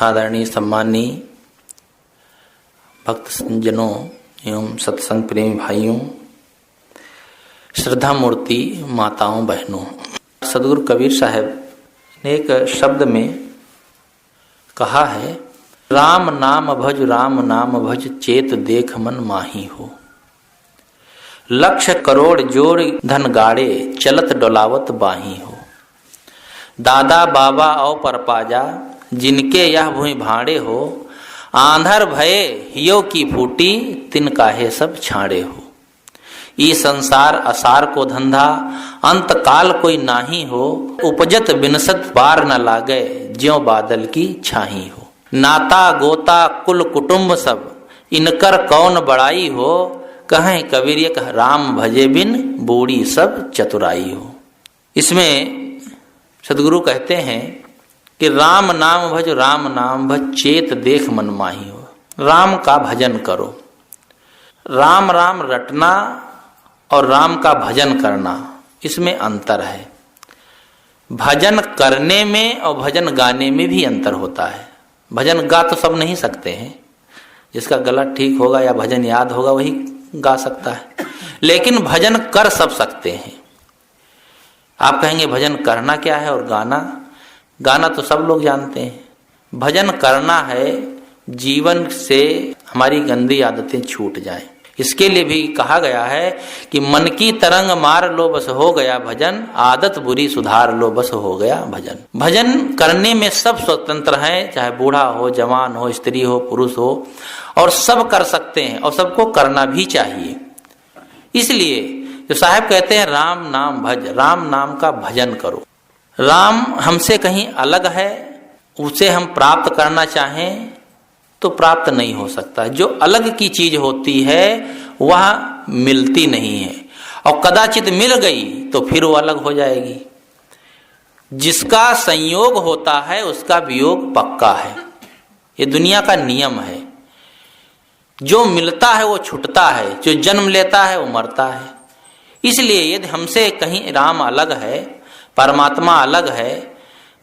आदरणीय सम्माननीय भक्त संजनों एवं सत्संग प्रेमी भाइयों, श्रद्धा मूर्ति माताओं बहनों, सदगुरु कबीर साहब ने एक शब्द में कहा है, राम नाम भज चेत देख मन माही हो। लक्ष्य करोड़ जोड़ धन गाड़े चलत डोलावत बाही हो। दादा बाबा औ परपाजा जिनके यह भूमि भाड़े हो। आंधर भये हियो की फूटी तिन काहे सब छाड़े हो। ई संसार असार को धंधा अंत काल कोई नाही हो। उपजत बिनसत बार न लागे ज्यों बादल की छाही हो। नाता गोता कुल कुटुंब सब इनकर कौन बड़ाई हो। कहें कबीर ये कह राम भजे बिन बूढ़ी सब चतुराई हो। इसमें सदगुरु कहते हैं कि राम नाम भज चेत देख मन माही हो। राम का भजन करो। राम राम रटना और राम का भजन करना, इसमें अंतर है। भजन करने में और भजन गाने में भी अंतर होता है। भजन गा तो सब नहीं सकते हैं, जिसका गला ठीक होगा या भजन याद होगा वही गा सकता है, लेकिन भजन कर सब सकते हैं। आप कहेंगे भजन करना क्या है और गाना तो सब लोग जानते हैं। भजन करना है जीवन से हमारी गंदी आदतें छूट जाएं। इसके लिए भी कहा गया है कि मन की तरंग मार लो बस हो गया भजन, आदत बुरी सुधार लो बस हो गया भजन। भजन करने में सब स्वतंत्र हैं, चाहे बूढ़ा हो, जवान हो, स्त्री हो, पुरुष हो, और सब कर सकते हैं और सबको करना भी चाहिए। इसलिए जो साहब कहते हैं राम नाम भज, राम नाम का भजन करो। राम हमसे कहीं अलग है, उसे हम प्राप्त करना चाहें तो प्राप्त नहीं हो सकता। जो अलग की चीज होती है वह मिलती नहीं है, और कदाचित मिल गई तो फिर वो अलग हो जाएगी। जिसका संयोग होता है उसका वियोग पक्का है, ये दुनिया का नियम है। जो मिलता है वो छूटता है, जो जन्म लेता है वो मरता है। इसलिए यदि हमसे कहीं राम अलग है, परमात्मा अलग है,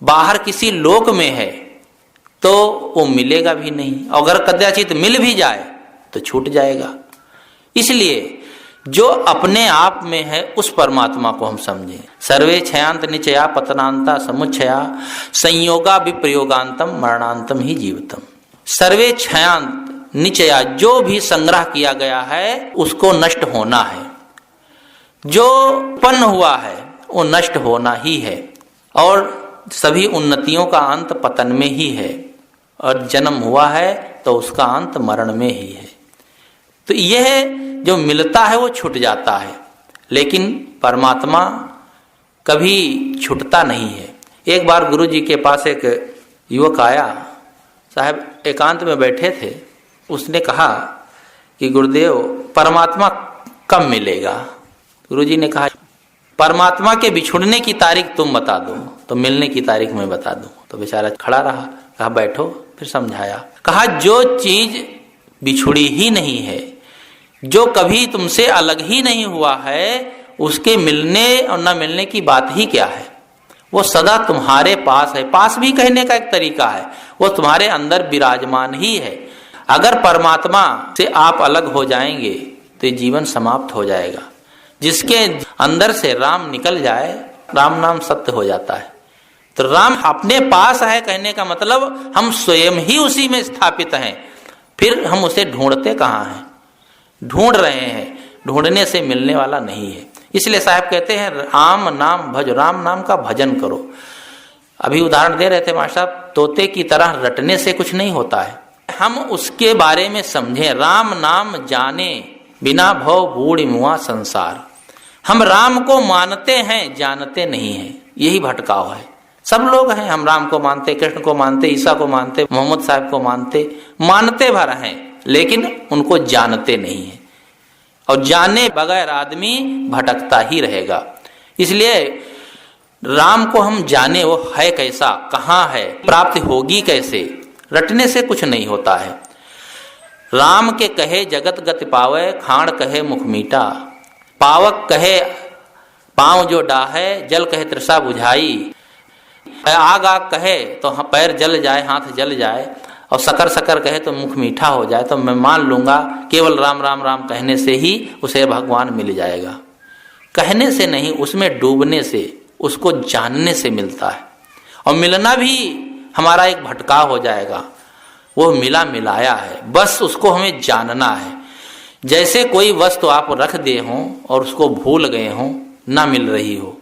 बाहर किसी लोक में है, तो वो मिलेगा भी नहीं। अगर कदाचित मिल भी जाए तो छूट जाएगा। इसलिए जो अपने आप में है उस परमात्मा को हम समझें। सर्वे क्षयांत निचया पतनांता समुच्छया संयोगा विप्रयोगांतम मरणांतम ही जीवितम। सर्वे क्षयांत निचया, जो भी संग्रह किया गया है उसको नष्ट होना है। जो उत्पन्न हुआ है वो नष्ट होना ही है, और सभी उन्नतियों का अंत पतन में ही है, और जन्म हुआ है तो उसका अंत मरण में ही है। तो यह जो मिलता है वो छूट जाता है, लेकिन परमात्मा कभी छूटता नहीं है। एक बार गुरु जी के पास एक युवक आया, साहब एकांत में बैठे थे। उसने कहा कि गुरुदेव परमात्मा कब मिलेगा। गुरु जी ने कहा परमात्मा के बिछुड़ने की तारीख तुम बता दो तो मिलने की तारीख मैं बता दूं। तो बेचारा खड़ा रहा, कहा बैठो, फिर समझाया। कहा जो चीज बिछुड़ी ही नहीं है, जो कभी तुमसे अलग ही नहीं हुआ है, उसके मिलने और न मिलने की बात ही क्या है। वो सदा तुम्हारे पास है। पास भी कहने का एक तरीका है, वो तुम्हारे अंदर विराजमान ही है। अगर परमात्मा से आप अलग हो जाएंगे तो ये जीवन समाप्त हो जाएगा। जिसके अंदर से राम निकल जाए, राम नाम सत्य हो जाता है। तो राम अपने पास है कहने का मतलब हम स्वयं ही उसी में स्थापित हैं। फिर हम उसे ढूंढते कहाँ हैं? ढूंढ रहे हैं, ढूंढने से मिलने वाला नहीं है। इसलिए साहब कहते हैं राम नाम भज, राम नाम का भजन करो। अभी उदाहरण दे रहे थे मास्टर साहब, तोते की तरह रटने से कुछ नहीं होता है। हम उसके बारे में समझें। राम नाम जाने बिना भव बूढ़ मुआ संसार। हम राम को मानते हैं, जानते नहीं हैं, यही भटकाव है। सब लोग हैं, हम राम को मानते, कृष्ण को मानते, ईसा को मानते, मोहम्मद साहब को मानते भर हैं, लेकिन उनको जानते नहीं है। और जाने बगैर आदमी भटकता ही रहेगा। इसलिए राम को हम जाने, वो है कैसा, कहाँ है, प्राप्ति होगी कैसे। रटने से कुछ नहीं होता है। राम के कहे जगत गति पावे, खाण कहे मुख मीठा। पावक कहे पांव जो डाहे, जल कहे तृषा बुझाई। आग आग कहे तो पैर जल जाए, हाथ जल जाए, और शकर शकर कहे तो मुख मीठा हो जाए, तो मैं मान लूंगा केवल राम राम राम कहने से ही उसे भगवान मिल जाएगा। कहने से नहीं, उसमें डूबने से, उसको जानने से मिलता है। और मिलना भी हमारा एक भटकाव हो जाएगा। वो मिला मिलाया है, बस उसको हमें जानना है। जैसे कोई वस्तु आप रख दे हों और उसको भूल गए हों, ना मिल रही हो,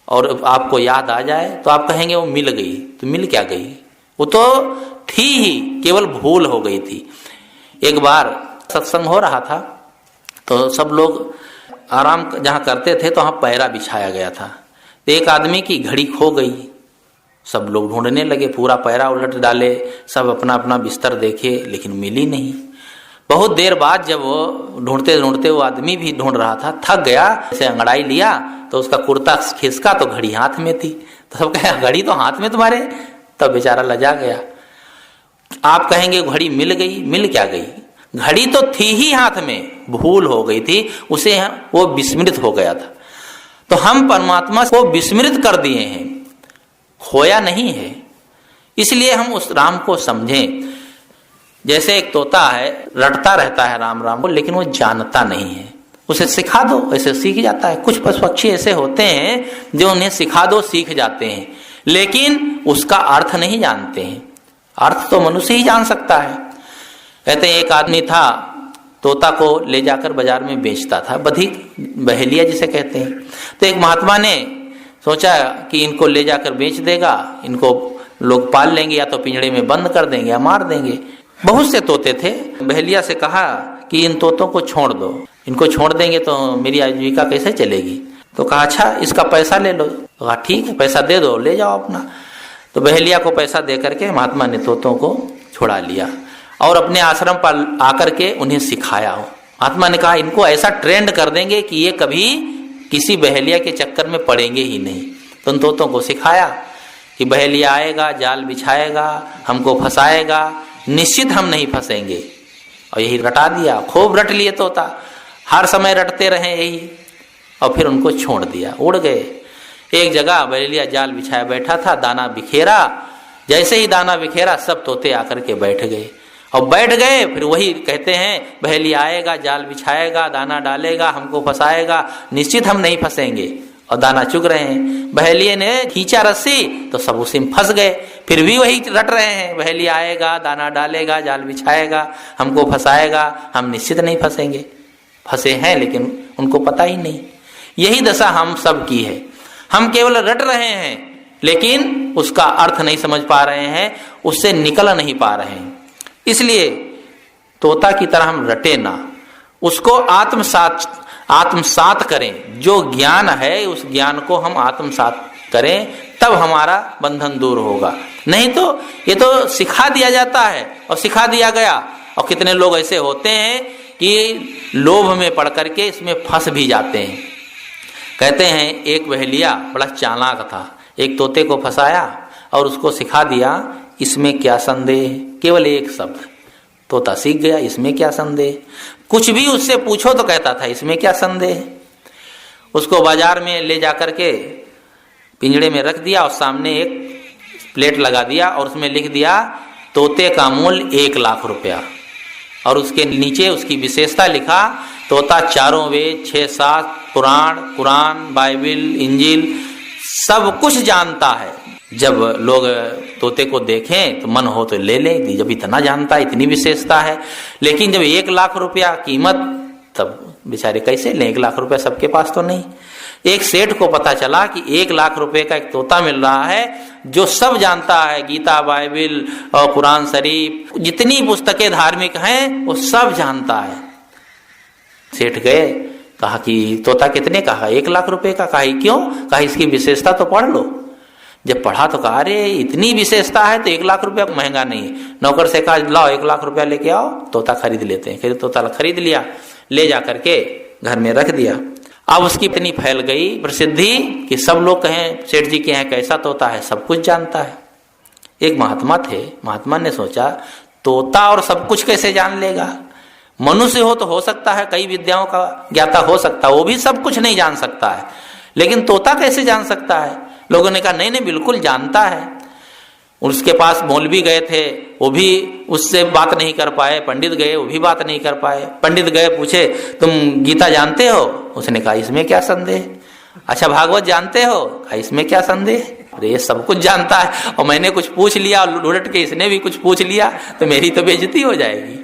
और आपको याद आ जाए तो आप कहेंगे वो मिल गई। तो मिल क्या गई? वो तो थी ही, केवल भूल हो गई थी। एक बार सत्संग हो रहा था तो सब लोग आराम जहाँ करते थे तो वहाँ पैरा बिछाया गया था। तो एक आदमी की घड़ी खो गई। सब लोग ढूंढने लगे, पूरा पैरा उलट डाले, सब अपना अपना बिस्तर देखे, लेकिन मिली नहीं। बहुत देर बाद जब वो ढूंढते ढूंढते, वो आदमी भी ढूंढ रहा था, थक गया, ऐसे अंगड़ाई लिया तो उसका कुर्ता खिसका तो घड़ी हाथ में थी। तो सब कहे घड़ी तो हाथ में तुम्हारे, तब बेचारा लजा गया। आप कहेंगे घड़ी मिल गई, मिल क्या गई? घड़ी तो थी ही हाथ में, भूल हो गई थी, उसे वो विस्मृत हो गया था। तो हम परमात्मा को विस्मृत कर दिए हैं, खोया नहीं है। इसलिए हम उस राम को समझें। जैसे एक तोता है, रटता रहता है राम राम को, लेकिन वो जानता नहीं है। उसे सिखा दो, ऐसे सीख जाता है। कुछ पशु पक्षी ऐसे होते हैं जो उन्हें सिखा दो सीख जाते हैं, लेकिन उसका अर्थ नहीं जानते हैं। अर्थ तो मनुष्य ही जान सकता है। कहते हैं एक आदमी था, तोता को ले जाकर बाजार में बेचता था, बधिक बहेलिया जिसे कहते हैं। तो एक महात्मा ने सोचा कि इनको ले जाकर बेच देगा, इनको लोग पाल लेंगे, या तो पिंजड़े में बंद कर देंगे या मार देंगे। बहुत से तोते थे। बहेलिया से कहा कि इन तोतों को छोड़ दो, इनको छोड़ देंगे तो मेरी आजीविका कैसे चलेगी? तो कहा अच्छा इसका पैसा ले लो। तो कहा ठीक है, पैसा दे दो, ले जाओ अपना। तो बहेलिया को पैसा दे करके महात्मा ने तोतों को छुड़ा लिया और अपने आश्रम पर आकर के उन्हें सिखाया हो। महात्मा ने कहा इनको ऐसा ट्रेंड कर देंगे कि ये कभी किसी बहेलिया के चक्कर में पड़ेंगे ही नहीं। तो उन तोतों को सिखाया कि बहेलिया आएगा, जाल बिछाएगा, हमको फंसाएगा, निश्चित हम नहीं फंसेंगे। और यही रटा दिया, खूब रट लिए तोता, हर समय रटते रहे यही। और फिर उनको छोड़ दिया, उड़ गए। एक जगह बहेलिया जाल बिछाया बैठा था, दाना बिखेरा। जैसे ही दाना बिखेरा, सब तोते आकर के बैठ गए। और बैठ गए, फिर वही कहते हैं बहेलिया आएगा, जाल बिछाएगा, दाना डालेगा, हमको फंसाएगा, निश्चित हम नहीं फंसेंगे। और दाना चुग रहे हैं। बहेलिये ने खींचा रस्सी तो सब उसी में फंस गए। फिर भी वही रट रहे हैं, बहेलिया आएगा, दाना डालेगा, जाल बिछाएगा, हमको फंसाएगा, हम निश्चित नहीं फंसेंगे। फंसे हैं लेकिन उनको पता ही नहीं। यही दशा हम सब की है। हम केवल रट रहे हैं, लेकिन उसका अर्थ नहीं समझ पा रहे हैं, उससे निकल नहीं पा रहे हैं। इसलिए तोता की तरह हम रटे ना, उसको आत्मसात करें। जो ज्ञान है उस ज्ञान को हम आत्मसात करें, तब हमारा बंधन दूर होगा। नहीं तो ये तो सिखा दिया जाता है और सिखा दिया गया। और कितने लोग ऐसे होते हैं कि लोभ में पड़ करके इसमें फंस भी जाते हैं। कहते हैं एक बहेलिया बड़ा चालाक था, एक तोते को फंसाया और उसको सिखा दिया इसमें क्या संदेह, केवल एक शब्द। तोता सीख गया इसमें क्या संदेह। कुछ भी उससे पूछो तो कहता था इसमें क्या संदेह। उसको बाजार में ले जाकर के पिंजड़े में रख दिया और सामने एक प्लेट लगा दिया और उसमें लिख दिया तोते का मूल्य 1 लाख रुपया। और उसके नीचे उसकी विशेषता लिखा, तोता चारों वेद, 6-7 पुराण, कुरान, बाइबिल, इंजिल सब कुछ जानता है। जब लोग तोते को देखें तो मन हो तो ले लें, जब इतना जानता है, इतनी विशेषता है। लेकिन जब 1 लाख रुपया कीमत, तब बेचारे कैसे लें? 1 लाख रुपया सबके पास तो नहीं। एक सेठ को पता चला कि 1 लाख रुपए का एक तोता मिल रहा है जो सब जानता है, गीता, बाइबिल और कुरान शरीफ, जितनी पुस्तकें धार्मिक हैं वो सब जानता है। सेठ गए, कहा कि तोता कितने का? 1 लाख रुपए का। कहा क्यों? कहा इसकी विशेषता तो पढ़ लो। जब पढ़ा तो कहा अरे इतनी विशेषता है तो 1 लाख रुपया महंगा नहीं। नौकर से कहा लाओ 1 लाख रुपया लेके आओ, तोता खरीद लेते हैं। फिर तोता खरीद लिया, ले जा करके घर में रख दिया। अब उसकी इतनी फैल गई प्रसिद्धि कि सब लोग कहें सेठ जी के यहाँ कैसा तोता है, सब कुछ जानता है। एक महात्मा थे, महात्मा ने सोचा तोता और सब कुछ कैसे जान लेगा? मनुष्य हो तो हो सकता है कई विद्याओं का ज्ञाता हो सकता है, वो भी सब कुछ नहीं जान सकता है, लेकिन तोता कैसे जान सकता है? लोगों ने कहा नहीं नहीं बिल्कुल जानता है। उसके पास मौलवी गए थे, वो भी उससे बात नहीं कर पाए। पंडित गए, वो भी बात नहीं कर पाए। पंडित गए, पूछे तुम गीता जानते हो? उसने कहा इसमें क्या संदेह। अच्छा भागवत जानते हो? कहा इसमें क्या संदेह। अरे ये सब कुछ जानता है और मैंने कुछ पूछ लिया और उलट के इसने भी कुछ पूछ लिया तो मेरी तो बेइज्जती हो जाएगी।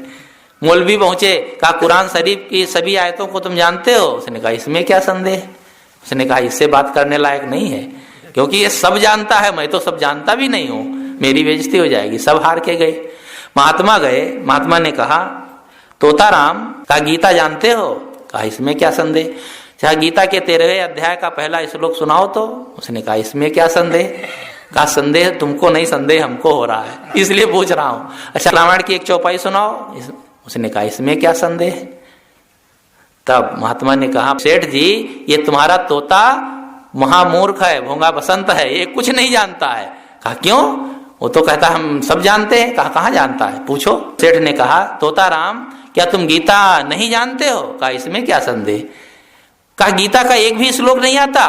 मौलवी पहुंचे, कहा कुरान शरीफ की सभी आयतों को तुम जानते हो? उसने कहा इसमें क्या संदेह। उसने कहा इससे बात करने लायक नहीं है, क्योंकि ये सब जानता है, मैं तो सब जानता भी नहीं हूं, मेरी बेइज्जती हो जाएगी। सब हार के गए। महात्मा गए, महात्मा ने कहा तोताराम का गीता जानते हो? कहा इसमें क्या संदेह। चाहे गीता के 13वें अध्याय का पहला श्लोक सुनाओ तो। उसने कहा इसमें क्या संदेह। कहा संदेह तुमको नहीं, संदेह हमको हो रहा है, इसलिए पूछ रहा हूं। अच्छा रामायण की एक चौपाई सुनाओ। उसने कहा इसमें क्या संदेह। तब महात्मा ने कहा सेठ जी ये तुम्हारा तोता महामूर्ख है, भोंगा बसंत है, ये कुछ नहीं जानता है। कहा क्यों? वो तो कहता हम सब जानते हैं। कहा कहाँ जानता है, पूछो। सेठ ने कहा तोताराम क्या तुम गीता नहीं जानते हो? कहा इसमें क्या संदेह। कहा गीता का एक भी श्लोक नहीं आता?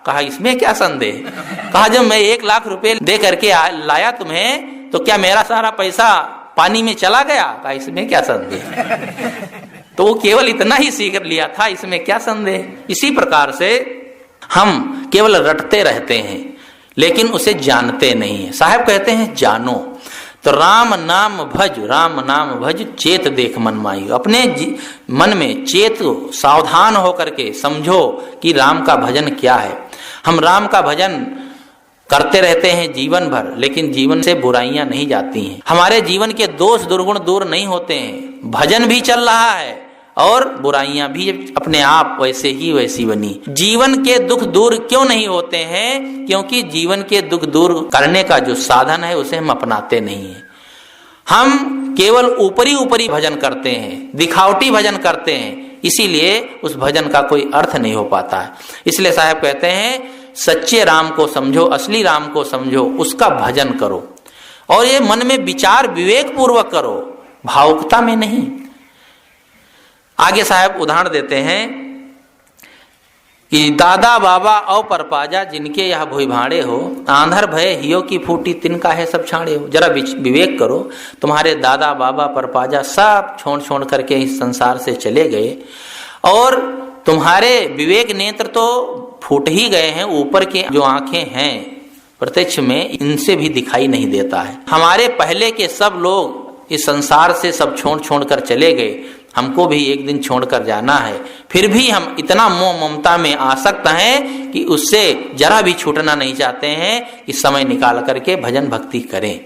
कहा इसमें क्या संदेह। कहा जब मैं 1 लाख रुपए दे करके लाया तुम्हें तो क्या मेरा सारा पैसा पानी में चला गया? कहा इसमें क्या संदेह। तो वो केवल इतना ही सीख लिया था, इसमें क्या संदेह। इसी प्रकार से हम केवल रटते रहते हैं लेकिन उसे जानते नहीं है। साहब कहते हैं जानो तो राम नाम भज, राम नाम भज चेत देख मन माई। अपने मन में चेत, सावधान होकर के समझो कि राम का भजन क्या है। हम राम का भजन करते रहते हैं जीवन भर, लेकिन जीवन से बुराइयां नहीं जाती हैं। हमारे जीवन के दोष दुर्गुण दूर नहीं होते हैं। भजन भी चल रहा है और बुराइयां भी अपने आप वैसे ही वैसी बनी। जीवन के दुख दूर क्यों नहीं होते हैं? क्योंकि जीवन के दुख दूर करने का जो साधन है उसे हम अपनाते नहीं है। हम केवल ऊपरी ऊपरी भजन करते हैं, दिखावटी भजन करते हैं, इसीलिए उस भजन का कोई अर्थ नहीं हो पाता है। इसलिए साहब कहते हैं सच्चे राम को समझो, असली राम को समझो, उसका भजन करो और ये मन में विचार विवेक पूर्वक करो, भावुकता में नहीं। आगे साहब उदाहरण देते हैं कि दादा बाबा औ परपाजा जिनके यह भुई भाड़े हो, आंधर भय हियो की फूटी तिनका है सब छाड़े हो। जरा विवेक करो, तुम्हारे दादा बाबा परपाजा सब छोड़ छोड़ करके इस संसार से चले गए और तुम्हारे विवेक नेत्र तो फूट ही गए हैं। ऊपर के जो आंखें हैं प्रत्यक्ष में इनसे भी दिखाई नहीं देता है। हमारे पहले के सब लोग इस संसार से सब छोड़ छोड़ कर चले गए, हमको भी एक दिन छोड़कर जाना है। फिर भी हम इतना मोह ममता में आसक्त हैं कि उससे जरा भी छूटना नहीं चाहते हैं कि समय निकाल करके भजन भक्ति करें।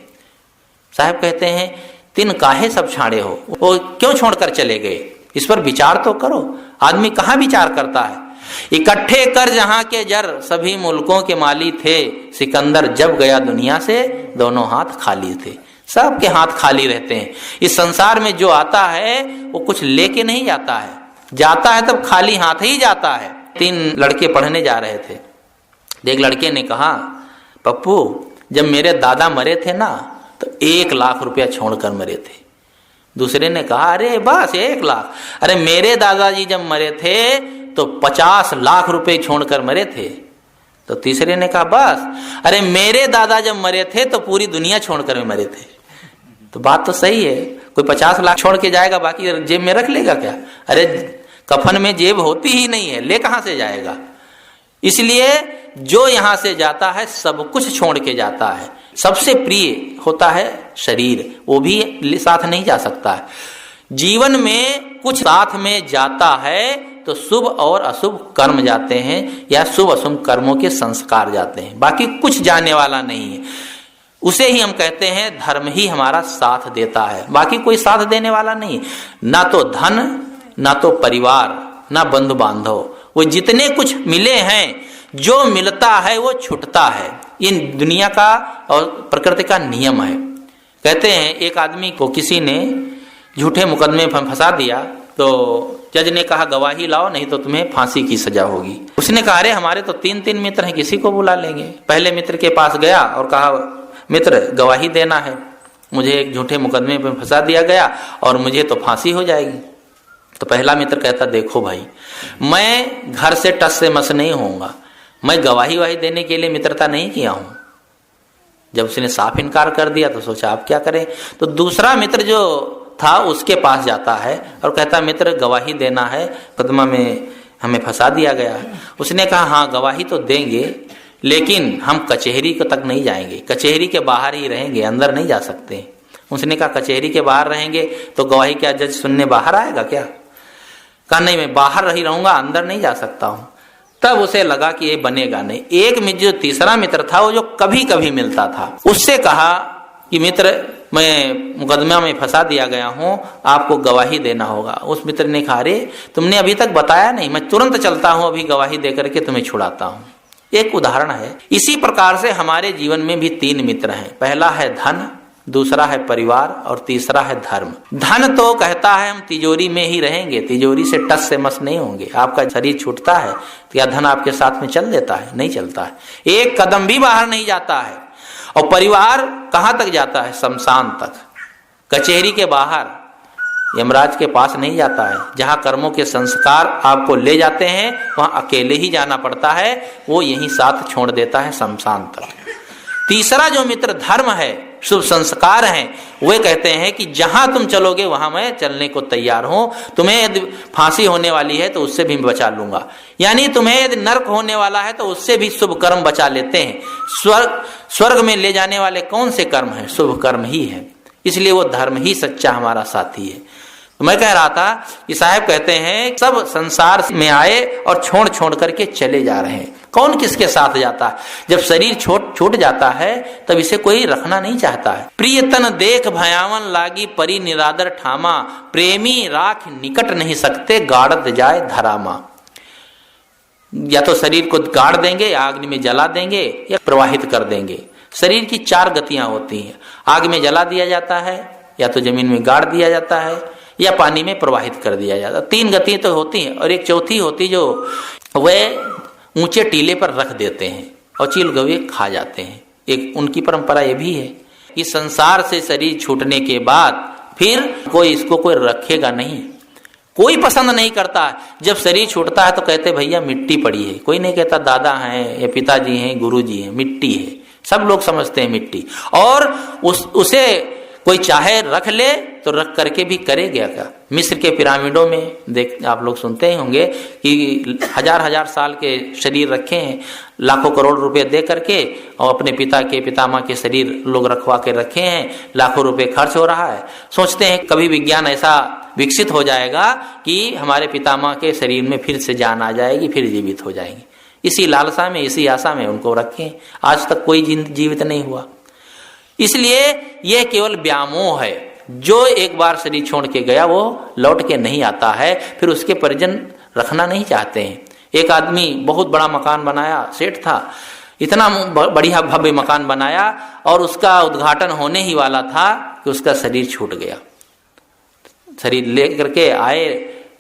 साहब कहते हैं तिन काहे सब छाड़े हो, वो क्यों छोड़कर चले गए, इस पर विचार तो करो। आदमी कहाँ विचार करता है। इकट्ठे कर जहां के जर सभी मुल्कों के माली थे, सिकंदर जब गया दुनिया से दोनों हाथ खाली थे। सबके हाथ खाली रहते हैं। इस संसार में जो आता है वो कुछ लेके नहीं जाता है, जाता है तब खाली हाथ ही जाता है। 3 लड़के पढ़ने जा रहे थे। एक लड़के ने कहा पप्पू जब मेरे दादा मरे थे ना तो 1 लाख रुपया छोड़कर मरे थे। दूसरे ने कहा अरे बस 1 लाख। अरे मेरे दादाजी जब मरे थे तो 50 लाख रुपए छोड़कर मरे थे। तो तीसरे ने कहा बस। अरे मेरे दादा जब मरे थे तो पूरी दुनिया छोड़कर मरे थे। तो बात तो सही है, कोई 50 लाख छोड़ के जाएगा बाकी जेब में रख लेगा क्या? अरे कफन में जेब होती ही नहीं है, ले कहां से जाएगा? इसलिए जो यहां से जाता है सब कुछ छोड़ के जाता है। सबसे प्रिय होता है शरीर, वो भी साथ नहीं जा सकता है। जीवन में कुछ साथ में जाता है तो शुभ और अशुभ कर्म जाते हैं या शुभ अशुभ कर्मों के संस्कार जाते हैं, बाकी कुछ जाने वाला नहीं है। उसे ही हम कहते हैं धर्म ही हमारा साथ देता है, बाकी कोई साथ देने वाला नहीं। ना तो धन, ना तो परिवार, ना बंधु बांधव, वो जितने कुछ मिले हैं, जो मिलता है वो छूटता है। ये दुनिया का और प्रकृति का नियम है। कहते हैं एक आदमी को किसी ने झूठे मुकदमे में फंसा दिया तो जज ने कहा गवाही लाओ नहीं तो तुम्हें फांसी की सजा होगी। उसने कहा अरे हमारे तो 3 मित्र हैं, किसी को बुला लेंगे। पहले मित्र के पास गया और कहा मित्र गवाही देना है, मुझे एक झूठे मुकदमे में फंसा दिया गया और मुझे तो फांसी हो जाएगी। तो पहला मित्र कहता देखो भाई मैं घर से टस से मस नहीं होऊंगा, मैं गवाही वाही देने के लिए मित्रता नहीं किया हूं। जब उसने साफ इनकार कर दिया तो सोचा आप क्या करें। तो दूसरा मित्र जो था उसके पास जाता है और कहता मित्र गवाही देना है, मुकदमा में हमें फंसा दिया गया है। उसने कहा हाँ गवाही तो देंगे, लेकिन हम कचहरी को तक नहीं जाएंगे, कचहरी के बाहर ही रहेंगे, अंदर नहीं जा सकते। उसने कहा कचहरी के बाहर रहेंगे तो गवाही क्या जज सुनने बाहर आएगा क्या? कहा नहीं मैं बाहर ही रहूंगा, अंदर नहीं जा सकता हूं। तब उसे लगा कि ये बनेगा नहीं। एक मित्र जो तीसरा मित्र था वो जो कभी कभी मिलता था, उससे कहा कि मित्र मैं मुकदमा में फंसा दिया गया हूं, आपको गवाही देना होगा। उस मित्र ने कहा अरे तुमने अभी तक बताया नहीं, मैं तुरंत चलता हूं, अभी गवाही दे करके तुम्हें छुड़ाता हूं। एक उदाहरण है। इसी प्रकार से हमारे जीवन में भी 3 मित्र हैं। पहला है धन, दूसरा है परिवार और तीसरा है धर्म। धन तो कहता है हम तिजोरी में ही रहेंगे, तिजोरी से टस से मस नहीं होंगे। आपका शरीर छूटता है तो क्या धन आपके साथ में चल देता है? नहीं चलता है, एक कदम भी बाहर नहीं जाता है। और परिवार कहां तक जाता है? शमशान तक, कचहरी के बाहर, यमराज के पास नहीं जाता है। जहां कर्मों के संस्कार आपको ले जाते हैं वहां अकेले ही जाना पड़ता है, वो यहीं साथ छोड़ देता है शमशान तक। तीसरा जो मित्र धर्म है, शुभ संस्कार हैं, वे कहते हैं कि जहां तुम चलोगे वहां मैं चलने को तैयार हूं। तुम्हें यदि फांसी होने वाली है तो उससे भी बचा लूंगा, यानी तुम्हें यदि नरक होने वाला है तो उससे भी शुभ कर्म बचा लेते हैं। स्वर्ग में ले जाने वाले कौन से कर्म हैं? शुभ कर्म ही है। इसलिए वो धर्म ही सच्चा हमारा साथी है। तो मैं कह रहा था कि साहब कहते हैं सब संसार में आए और छोड़ छोड़ करके चले जा रहे हैं। कौन किसके साथ जाता है? जब शरीर छूट जाता है तब इसे कोई रखना नहीं चाहता है। प्रियतन देख भयावन लागी परी निरादर ठामा, प्रेमी राख निकट नहीं सकते गाड़त जाए धरामा। या तो शरीर को गाड़ देंगे या अग्नि में जला देंगे या प्रवाहित कर देंगे। शरीर की 4 गतियां होती हैं। आग में जला दिया जाता है, या तो जमीन में गाड़ दिया जाता है, या पानी में प्रवाहित कर दिया जाता है। 3 गतियां तो होती हैं। और एक चौथी होती जो वह ऊंचे टीले पर रख देते हैं और चील गवे खा जाते हैं। एक उनकी परंपरा ये भी है कि संसार से शरीर छूटने के बाद फिर कोई इसको कोई रखेगा नहीं, कोई पसंद नहीं करता। जब शरीर छूटता है तो कहते भैया मिट्टी पड़ी है, कोई नहीं कहता दादा हैं या पिताजी हैं गुरुजी हैं, मिट्टी है। सब लोग समझते हैं मिट्टी। और उसे कोई चाहे रख ले तो रख करके भी करेगा क्या? मिस्र के पिरामिडों में देख आप लोग सुनते ही होंगे कि हजार साल के शरीर रखे हैं, लाखों करोड़ रुपए दे करके, और अपने पिता के पितामह के शरीर लोग रखवा के रखे हैं, लाखों रुपए खर्च हो रहा है। सोचते हैं कभी विज्ञान ऐसा विकसित हो जाएगा कि हमारे पितामह के शरीर में फिर से जान आ जाएगी, फिर जीवित हो जाएंगे। इसी लालसा में, इसी आशा में उनको रखें। आज तक कोई जीवित नहीं हुआ। इसलिए यह केवल व्यामोह है। जो एक बार शरीर छोड़ के गया वो लौट के नहीं आता है, फिर उसके परिजन रखना नहीं चाहते हैं। एक आदमी बहुत बड़ा मकान बनाया, सेठ था, इतना बढ़िया भव्य मकान बनाया और उसका उद्घाटन होने ही वाला था कि उसका शरीर छूट गया। शरीर लेकर के आए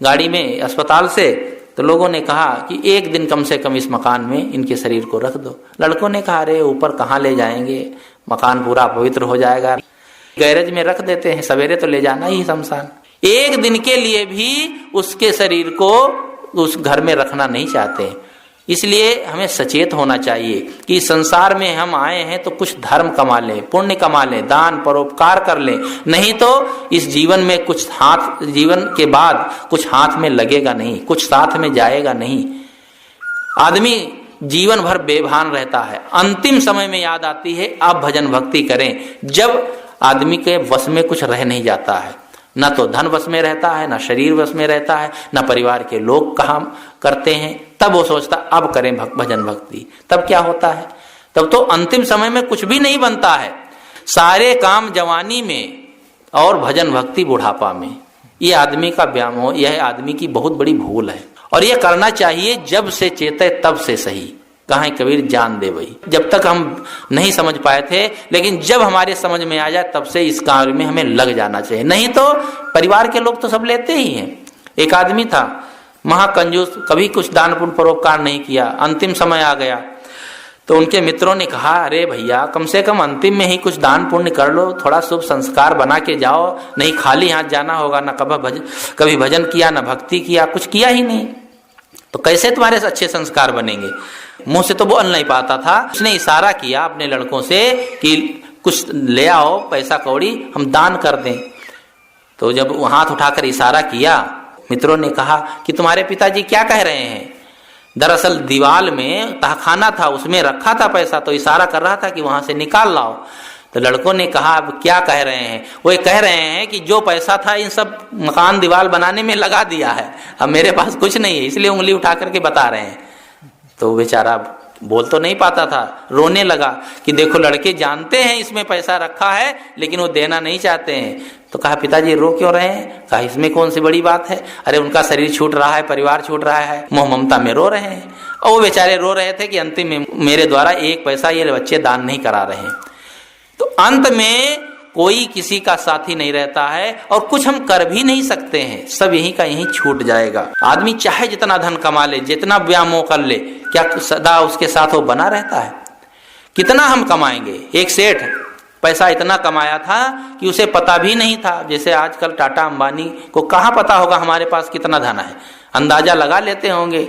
गाड़ी में अस्पताल से, तो लोगों ने कहा कि 1 दिन कम से कम इस मकान में इनके शरीर को रख दो। लड़कों ने कहा अरे ऊपर कहाँ ले जाएंगे, मकान पूरा पवित्र हो जाएगा, गैरेज में रख देते हैं, सवेरे तो ले जाना ही शमशान। 1 दिन के लिए भी उसके शरीर को उस घर में रखना नहीं चाहते। इसलिए हमें सचेत होना चाहिए कि संसार में हम आए हैं तो कुछ धर्म कमा लें, पुण्य कमा लें, दान परोपकार कर लें, नहीं तो इस जीवन में कुछ हाथ, जीवन के बाद कुछ हाथ में लगेगा नहीं, कुछ साथ में जाएगा नहीं। आदमी जीवन भर बेभान रहता है, अंतिम समय में याद आती है आप भजन भक्ति करें। जब आदमी के वश में कुछ रह नहीं जाता है, न तो धन वश में रहता है, न शरीर वश में रहता है, न परिवार के लोग काम करते हैं, तब वो सोचता अब करें भजन भक्ति। तब क्या होता है? तब तो अंतिम समय में कुछ भी नहीं बनता है। सारे काम जवानी में और भजन भक्ति बुढ़ापा में। ये आदमी का व्यामोह, यह आदमी की बहुत बड़ी भूल है। और ये करना चाहिए जब से चेते तब से सही। कहाँ कबीर जान दे वही। जब तक हम नहीं समझ पाए थे, लेकिन जब हमारे समझ में आ जाए तब से इस कार्य में हमें लग जाना चाहिए। नहीं तो परिवार के लोग तो सब लेते ही हैं। एक आदमी था महाकंजूस, कभी कुछ दान पुण्य परोपकार नहीं किया। अंतिम समय आ गया तो उनके मित्रों ने कहा अरे भैया कम से कम अंतिम में ही कुछ दान पुण्य कर लो, थोड़ा शुभ संस्कार बना के जाओ, नहीं खाली हाथ जाना होगा। न कभी भजन किया, न भक्ति किया, कुछ किया ही नहीं। तो कैसे तुम्हारे अच्छे संस्कार बनेंगे। मुंह से तो बोल नहीं पाता था, उसने इशारा किया अपने लड़कों से कि कुछ ले आओ पैसा कौड़ी, हम दान कर दें। तो जब वो हाथ उठाकर इशारा किया, मित्रों ने कहा कि तुम्हारे पिताजी क्या कह रहे हैं। दरअसल दीवार में तहखाना था, उसमें रखा था पैसा, तो इशारा कर रहा था कि वहां से निकाल लाओ। तो लड़कों ने कहा अब क्या कह रहे हैं। वो ये कह रहे हैं कि जो पैसा था इन सब मकान दीवार बनाने में लगा दिया है, अब मेरे पास कुछ नहीं है, इसलिए उंगली उठा करके बता रहे हैं। तो बेचारा बोल तो नहीं पाता था, रोने लगा कि देखो लड़के जानते हैं इसमें पैसा रखा है लेकिन वो देना नहीं चाहते हैं। तो कहा पिताजी रो क्यों रहे हैं। कहा इसमें कौन सी बड़ी बात है, अरे उनका शरीर छूट रहा है, परिवार छूट रहा है, मोह ममता में रो रहे हैं। और वो बेचारे रो रहे थे कि अंतिम में मेरे द्वारा एक पैसा ये बच्चे दान नहीं करा रहे हैं। तो अंत में कोई किसी का साथी नहीं रहता है और कुछ हम कर भी नहीं सकते हैं, सब यहीं का यहीं छूट जाएगा। आदमी चाहे जितना धन कमा ले, जितना व्यामोह कर ले, क्या सदा उसके साथ वो बना रहता है। कितना हम कमाएंगे। एक सेठ पैसा इतना कमाया था कि उसे पता भी नहीं था, जैसे आजकल टाटा अंबानी को कहाँ पता होगा हमारे पास कितना धन है, अंदाजा लगा लेते होंगे।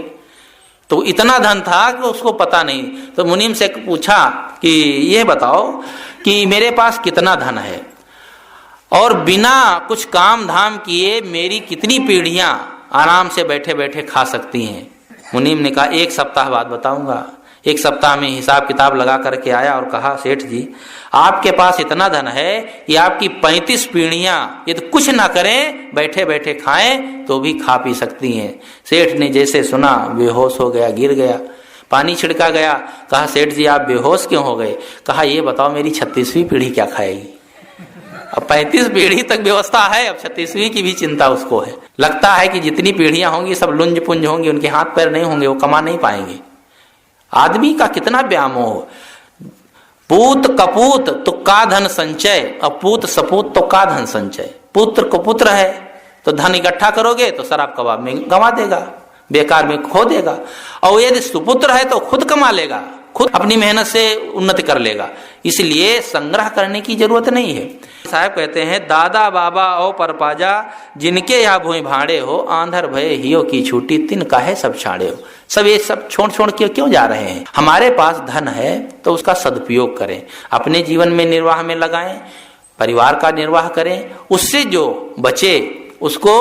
तो इतना धन था कि उसको पता नहीं। तो मुनीम से पूछा कि ये बताओ कि मेरे पास कितना धन है और बिना कुछ काम धाम किए मेरी कितनी पीढ़ियां आराम से बैठे बैठे खा सकती हैं। मुनीम ने कहा 1 सप्ताह बाद बताऊंगा। 1 सप्ताह में हिसाब किताब लगा करके आया और कहा सेठ जी आपके पास इतना धन है कि आपकी 35 पीढ़ियां यदि कुछ ना करें बैठे बैठे खाएं तो भी खा पी सकती हैं। सेठ ने जैसे सुना बेहोश हो गया, गिर गया, पानी छिड़का गया। कहा सेठ जी आप बेहोश क्यों हो गए। कहा ये बताओ मेरी 36वीं पीढ़ी क्या खाएगी। अब 35 पीढ़ी तक व्यवस्था है, अब 36वीं की भी चिंता उसको है। लगता है कि जितनी पीढ़ियां होंगी सब लुंज पुंज होंगी, उनके हाथ पैर नहीं होंगे, वो कमा नहीं पाएंगे। आदमी का कितना व्यामोह। पूत कपूत तो का धन संचय, अपूत सपूत तो का धन संचय। पुत्र को पुत्र है तो धन इकट्ठा करोगे तो शराब कबाब में गंवा देगा, बेकार में खो देगा। और यदि सुपुत्र है तो खुद कमा लेगा, खुद अपनी मेहनत से उन्नति कर लेगा। इसलिए संग्रह करने की जरूरत नहीं है। साहब कहते हैं दादा बाबा और परपाजा जिनके यहाँ भूमि भाड़े हो, आंधर भय हियो की छूटी तिन काहे सब छाड़े हो। सब ये सब छोड़ छोड़ के क्यों जा रहे हैं। हमारे पास धन है तो उसका सदुपयोग करें, अपने जीवन में निर्वाह में लगाएं, परिवार का निर्वाह करें, उससे जो बचे उसको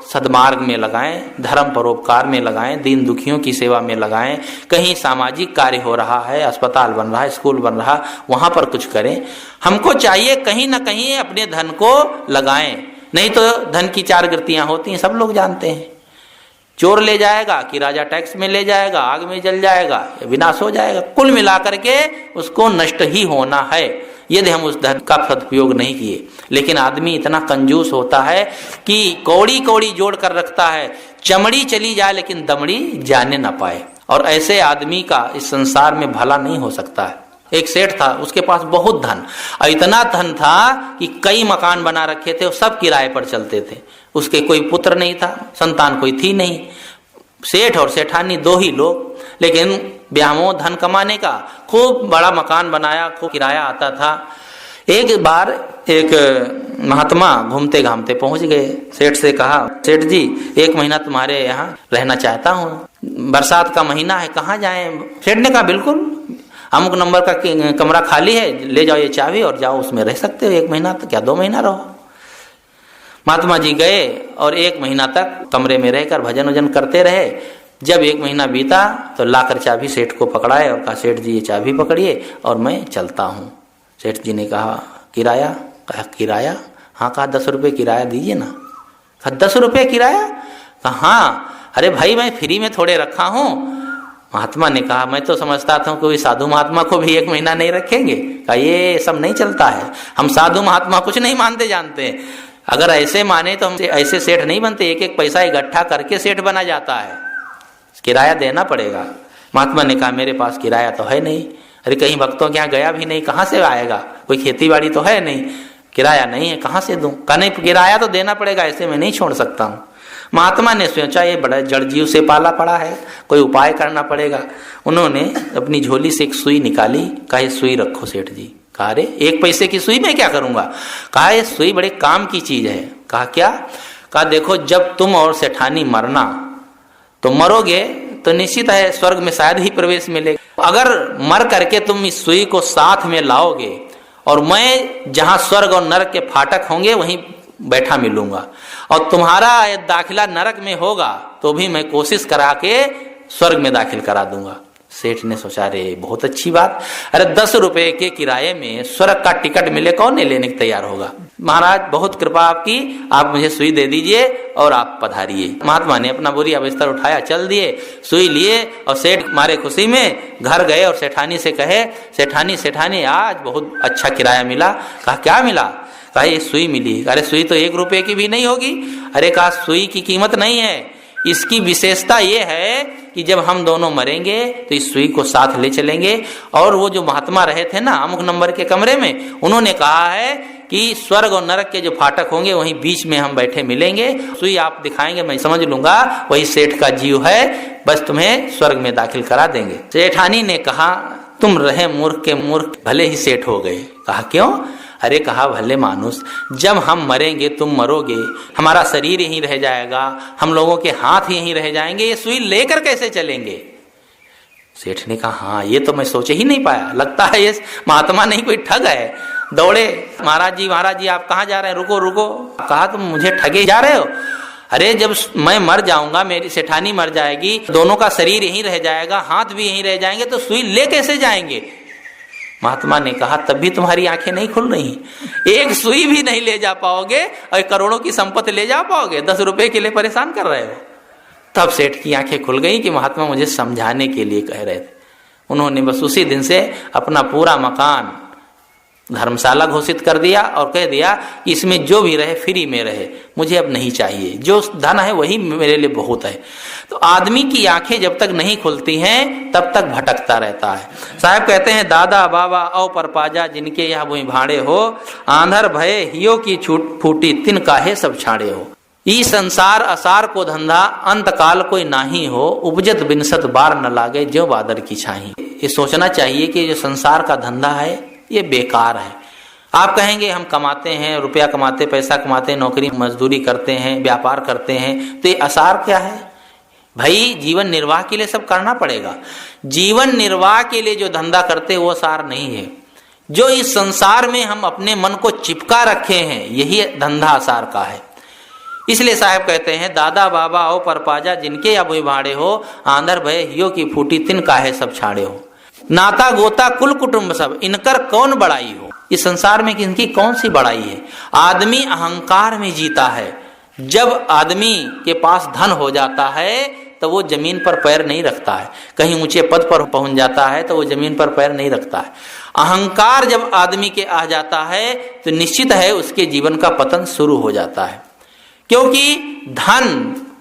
सद्मार्ग में लगाएं, धर्म परोपकार में लगाएं, दीन दुखियों की सेवा में लगाएं। कहीं सामाजिक कार्य हो रहा है, अस्पताल बन रहा है, स्कूल बन रहा, वहां पर कुछ करें। हमको चाहिए कहीं ना कहीं अपने धन को लगाएं, नहीं तो धन की 4 गतियां होती हैं, सब लोग जानते हैं। चोर ले जाएगा कि राजा टैक्स में ले जाएगा, आग में जल जाएगा, विनाश हो जाएगा। कुल मिलाकर के उसको नष्ट ही होना है यदि हम उस धन का सदुपयोग नहीं किए। लेकिन आदमी इतना कंजूस होता है कि कौड़ी कौड़ी जोड़ कर रखता है, चमड़ी चली जाए लेकिन दमड़ी जाने ना पाए। और ऐसे आदमी का इस संसार में भला नहीं हो सकता है। एक सेठ था, उसके पास बहुत धन, और इतना धन था कि कई मकान बना रखे थे, सब किराए पर चलते थे। उसके कोई पुत्र नहीं था, संतान कोई थी नहीं। सेठ और सेठानी 2 ही लोग, लेकिन व्यामोह धन कमाने का, खूब बड़ा मकान बनाया, खूब किराया आता था। एक बार एक महात्मा घूमते घामते पहुंच गए, सेठ से कहा सेठ जी 1 महीना तुम्हारे यहाँ रहना चाहता हूँ, बरसात का महीना है, कहाँ जाएं। सेठ ने कहा बिल्कुल, अमुक नंबर का कमरा खाली है, ले जाओ ये चाबी और जाओ, उसमें रह सकते हो 1 महीना तक, क्या 2 महीना रहो। महात्मा जी गए और 1 महीना तक कमरे में रहकर भजन वजन करते रहे। जब 1 महीना बीता तो लाकर चाबी सेठ को पकड़ाए और कहा सेठ जी ये चाबी पकड़िए और मैं चलता हूँ। सेठ जी ने कहा किराया। कहा किराया? हाँ। कहा 10 रुपये किराया दीजिए ना। कहा 10 रुपये किराया? कहा हाँ। अरे भाई मैं फ्री में थोड़े रखा हूँ। महात्मा ने कहा मैं तो समझता था कोई साधु महात्मा को भी 1 महीना नहीं रखेंगे। कहा ये सब नहीं चलता है, हम साधु महात्मा कुछ नहीं मानते जानते। अगर ऐसे माने तो हम ऐसे सेठ नहीं बनते, 1-1 पैसा इकट्ठा करके सेठ बना जाता है, किराया देना पड़ेगा। महात्मा ने कहा मेरे पास किराया तो है नहीं। अरे कहीं भक्तों के यहाँ गया भी नहीं, कहाँ से आएगा, कोई खेती बाड़ी तो है नहीं, किराया नहीं है, कहाँ से दूं। कहा नहीं किराया तो देना पड़ेगा, ऐसे मैं नहीं छोड़ सकता हूँ। महात्मा ने सोचा ये बड़ा जड़ जीव से पाला पड़ा है, कोई उपाय करना पड़ेगा। उन्होंने अपनी झोली से एक सुई निकाली। कहा ये सुई रखो सेठ जी। कहा अरे 1 पैसे की सुई मैं क्या करूंगा। कहा ये सुई बड़े काम की चीज है। कहा क्या? कहा देखो जब तुम और सेठानी मरना तो मरोगे तो निश्चित है स्वर्ग में शायद ही प्रवेश मिलेगा। अगर मर करके तुम इस सुई को साथ में लाओगे और मैं जहां स्वर्ग और नरक के फाटक होंगे वहीं बैठा मिलूंगा, और तुम्हारा दाखिला नरक में होगा तो भी मैं कोशिश करा के स्वर्ग में दाखिल करा दूंगा। सेठ ने सोचा, रे बहुत अच्छी बात, अरे 10 रुपए के किराए में स्वर्ग का टिकट मिले, कौन नहीं लेने को तैयार होगा। महाराज बहुत कृपा आपकी, आप मुझे सुई दे दीजिए और आप पधारिए। महात्मा ने अपना बोरिया बिस्तर उठाया, चल दिए, सुई लिए और सेठ मारे खुशी में घर गए और सेठानी से कहे, सेठानी सेठानी आज बहुत अच्छा किराया मिला। कहा क्या मिला? कहा ये सुई मिली। अरे सुई तो 1 रुपए की भी नहीं होगी। अरे कहा सुई की कीमत नहीं है, इसकी विशेषता ये है कि जब हम दोनों मरेंगे तो इस सुई को साथ ले चलेंगे। और वो जो महात्मा रहे थे ना अमुक नंबर के कमरे में, उन्होंने कहा है कि स्वर्ग और नरक के जो फाटक होंगे वहीं बीच में हम बैठे मिलेंगे, सुई आप दिखाएंगे मैं समझ लूंगा वही सेठ का जीव है, बस तुम्हें स्वर्ग में दाखिल करा देंगे। सेठानी ने कहा, तुम रहे मूर्ख के मूर्ख भले ही सेठ हो गए। कहा क्यों? अरे कहा भले मानुस, जब हम मरेंगे तुम मरोगे, हमारा शरीर यहीं रह जाएगा, हम लोगों के हाथ यहीं रह जाएंगे, ये सुई लेकर कैसे चलेंगे? सेठ ने कहा हाँ ये तो मैं सोच ही नहीं पाया, लगता है ये महात्मा नहीं कोई ठग है। दौड़े, महाराज जी आप कहाँ जा रहे हैं? रुको रुको। कहा तुम मुझे ठगे जा रहे हो? अरे जब मैं मर जाऊंगा, मेरी सेठानी मर जाएगी, दोनों का शरीर यहीं रह जाएगा, हाथ भी यहीं रह जाएंगे, तो सुई ले कैसे जाएंगे? महात्मा ने कहा तब भी तुम्हारी आंखें नहीं खुल रही, एक सुई भी नहीं ले जा पाओगे और करोड़ों की संपत्ति ले जा पाओगे, 10 रुपए के लिए परेशान कर रहे हो। तब सेठ की आंखें खुल गई कि महात्मा मुझे समझाने के लिए कह रहे थे। उन्होंने बस उसी दिन से अपना पूरा मकान धर्मशाला घोषित कर दिया और कह दिया कि इसमें जो भी रहे फ्री में रहे, मुझे अब नहीं चाहिए, जो धन है वही मेरे लिए बहुत है। तो आदमी की आंखें जब तक नहीं खुलती हैं तब तक भटकता रहता है। साहब कहते हैं, दादा बाबा औ परपाजा जिनके यह भूमि भाड़े हो, आंधर भय हियो की छूट फूटी तिन काहे सब छाड़े हो। ई संसार असार को धंधा अंत काल कोई नाही हो, उपजत बिनसत बार न लागे जो बादर की छाही। ये सोचना चाहिए कि जो संसार का धंधा है ये बेकार है। आप कहेंगे हम कमाते हैं, रुपया कमाते, पैसा कमाते, नौकरी मजदूरी करते हैं, व्यापार करते हैं, तो ये असार क्या है? भाई जीवन निर्वाह के लिए सब करना पड़ेगा। जीवन निर्वाह के लिए जो धंधा करते वो असार नहीं है। जो इस संसार में हम अपने मन को चिपका रखे हैं यही धंधा असार का है। इसलिए साहब कहते हैं, दादा बाबा ओ परपाजा जिनके या भुई भाड़े हो, आंधर भय हियो की फूटी तिन काहे सब छाड़े हो। नाता गोता कुल कुटुंब सब इनकर कौन बड़ाई हो। इस संसार में इनकी कौन सी बड़ाई है? आदमी अहंकार में जीता है। जब आदमी के पास धन हो जाता है तो वो जमीन पर पैर नहीं रखता है, कहीं ऊंचे पद पर पहुंच जाता है तो वो जमीन पर पैर नहीं रखता है। अहंकार जब आदमी के आ जाता है तो निश्चित है उसके जीवन का पतन शुरू हो जाता है, क्योंकि धन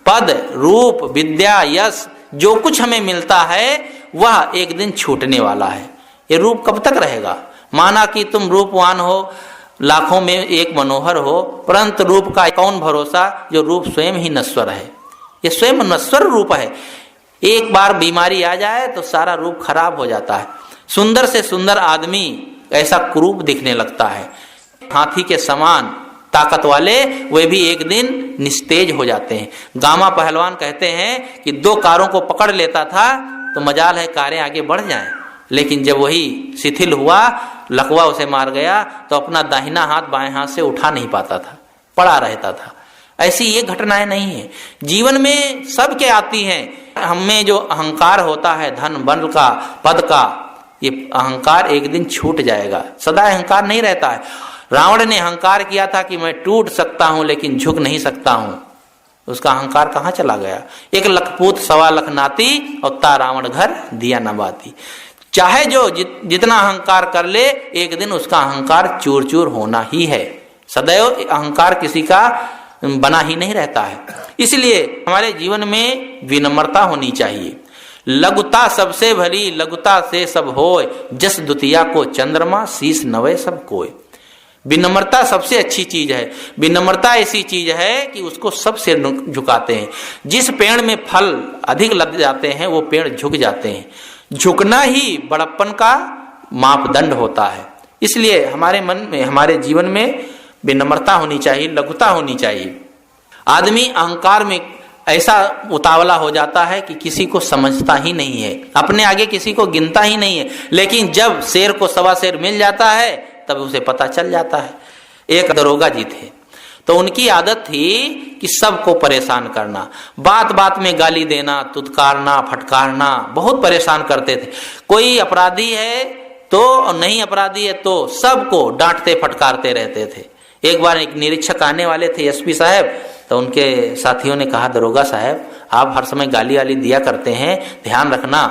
पद रूप विद्या यश जो कुछ हमें मिलता है वह एक दिन छूटने वाला है। ये रूप कब तक रहेगा? माना कि तुम रूपवान हो, लाखों में एक मनोहर हो, परंतु रूप का कौन भरोसा जो रूप स्वयं ही नश्वर है। ये स्वयं नश्वर रूप है। एक बार बीमारी आ जाए तो सारा रूप खराब हो जाता है। सुंदर से सुंदर आदमी ऐसा कुरूप दिखने लगता है। हाथी के समान ताकत वाले वे भी एक दिन निस्तेज हो जाते हैं। गामा पहलवान कहते हैं कि 2 कारों को पकड़ लेता था तो मजाल है कारें आगे बढ़ जाएं, लेकिन जब वही शिथिल हुआ, लकवा उसे मार गया तो अपना दाहिना हाथ बाएं हाथ से उठा नहीं पाता था, पड़ा रहता था। ऐसी ये घटनाएं नहीं है, जीवन में सबके आती हैं। हमें जो अहंकार होता है धन बल का पद का, ये अहंकार एक दिन छूट जाएगा। सदा अहंकार नहीं रहता है। रावण ने अहंकार किया था कि मैं टूट सकता हूं लेकिन झुक नहीं सकता हूं, उसका अहंकार कहाँ चला गया? 1 लख पूत 1.25 लाख नाती और ता रावण घर दिया न बाती। चाहे जो जितना अहंकार कर ले एक दिन उसका अहंकार चूर चूर होना ही है। सदैव अहंकार किसी का बना ही नहीं रहता है। इसलिए हमारे जीवन में विनम्रता होनी चाहिए। लघुता सबसे भली लघुता से सब होय, जस दुतिया को चंद्रमा शीश नवे सब कोय। विनम्रता सबसे अच्छी चीज है। विनम्रता ऐसी चीज है कि उसको सब सिर झुकाते हैं। जिस पेड़ में फल अधिक लग जाते हैं वो पेड़ झुक जाते हैं। झुकना ही बड़प्पन का मापदंड होता है। इसलिए हमारे मन में, हमारे जीवन में विनम्रता होनी चाहिए, लघुता होनी चाहिए। आदमी अहंकार में ऐसा उतावला हो जाता है कि किसी को समझता ही नहीं है, अपने आगे किसी को गिनता ही नहीं है। लेकिन जब शेर को सवा शेर मिल जाता है तब उसे पता चल जाता है। एक दरोगा जी थे, तो उनकी आदत थी कि सबको परेशान करना, बात बात में गाली देना, तुतकारना, फटकारना, बहुत परेशान करते थे। कोई अपराधी है तो और नहीं अपराधी है तो सबको डांटते फटकारते रहते थे। एक बार एक निरीक्षक आने वाले थे, एसपी साहब, तो उनके साथियों ने कहा, दरोगा साहब आप हर समय गाली वाली दिया करते हैं, ध्यान रखना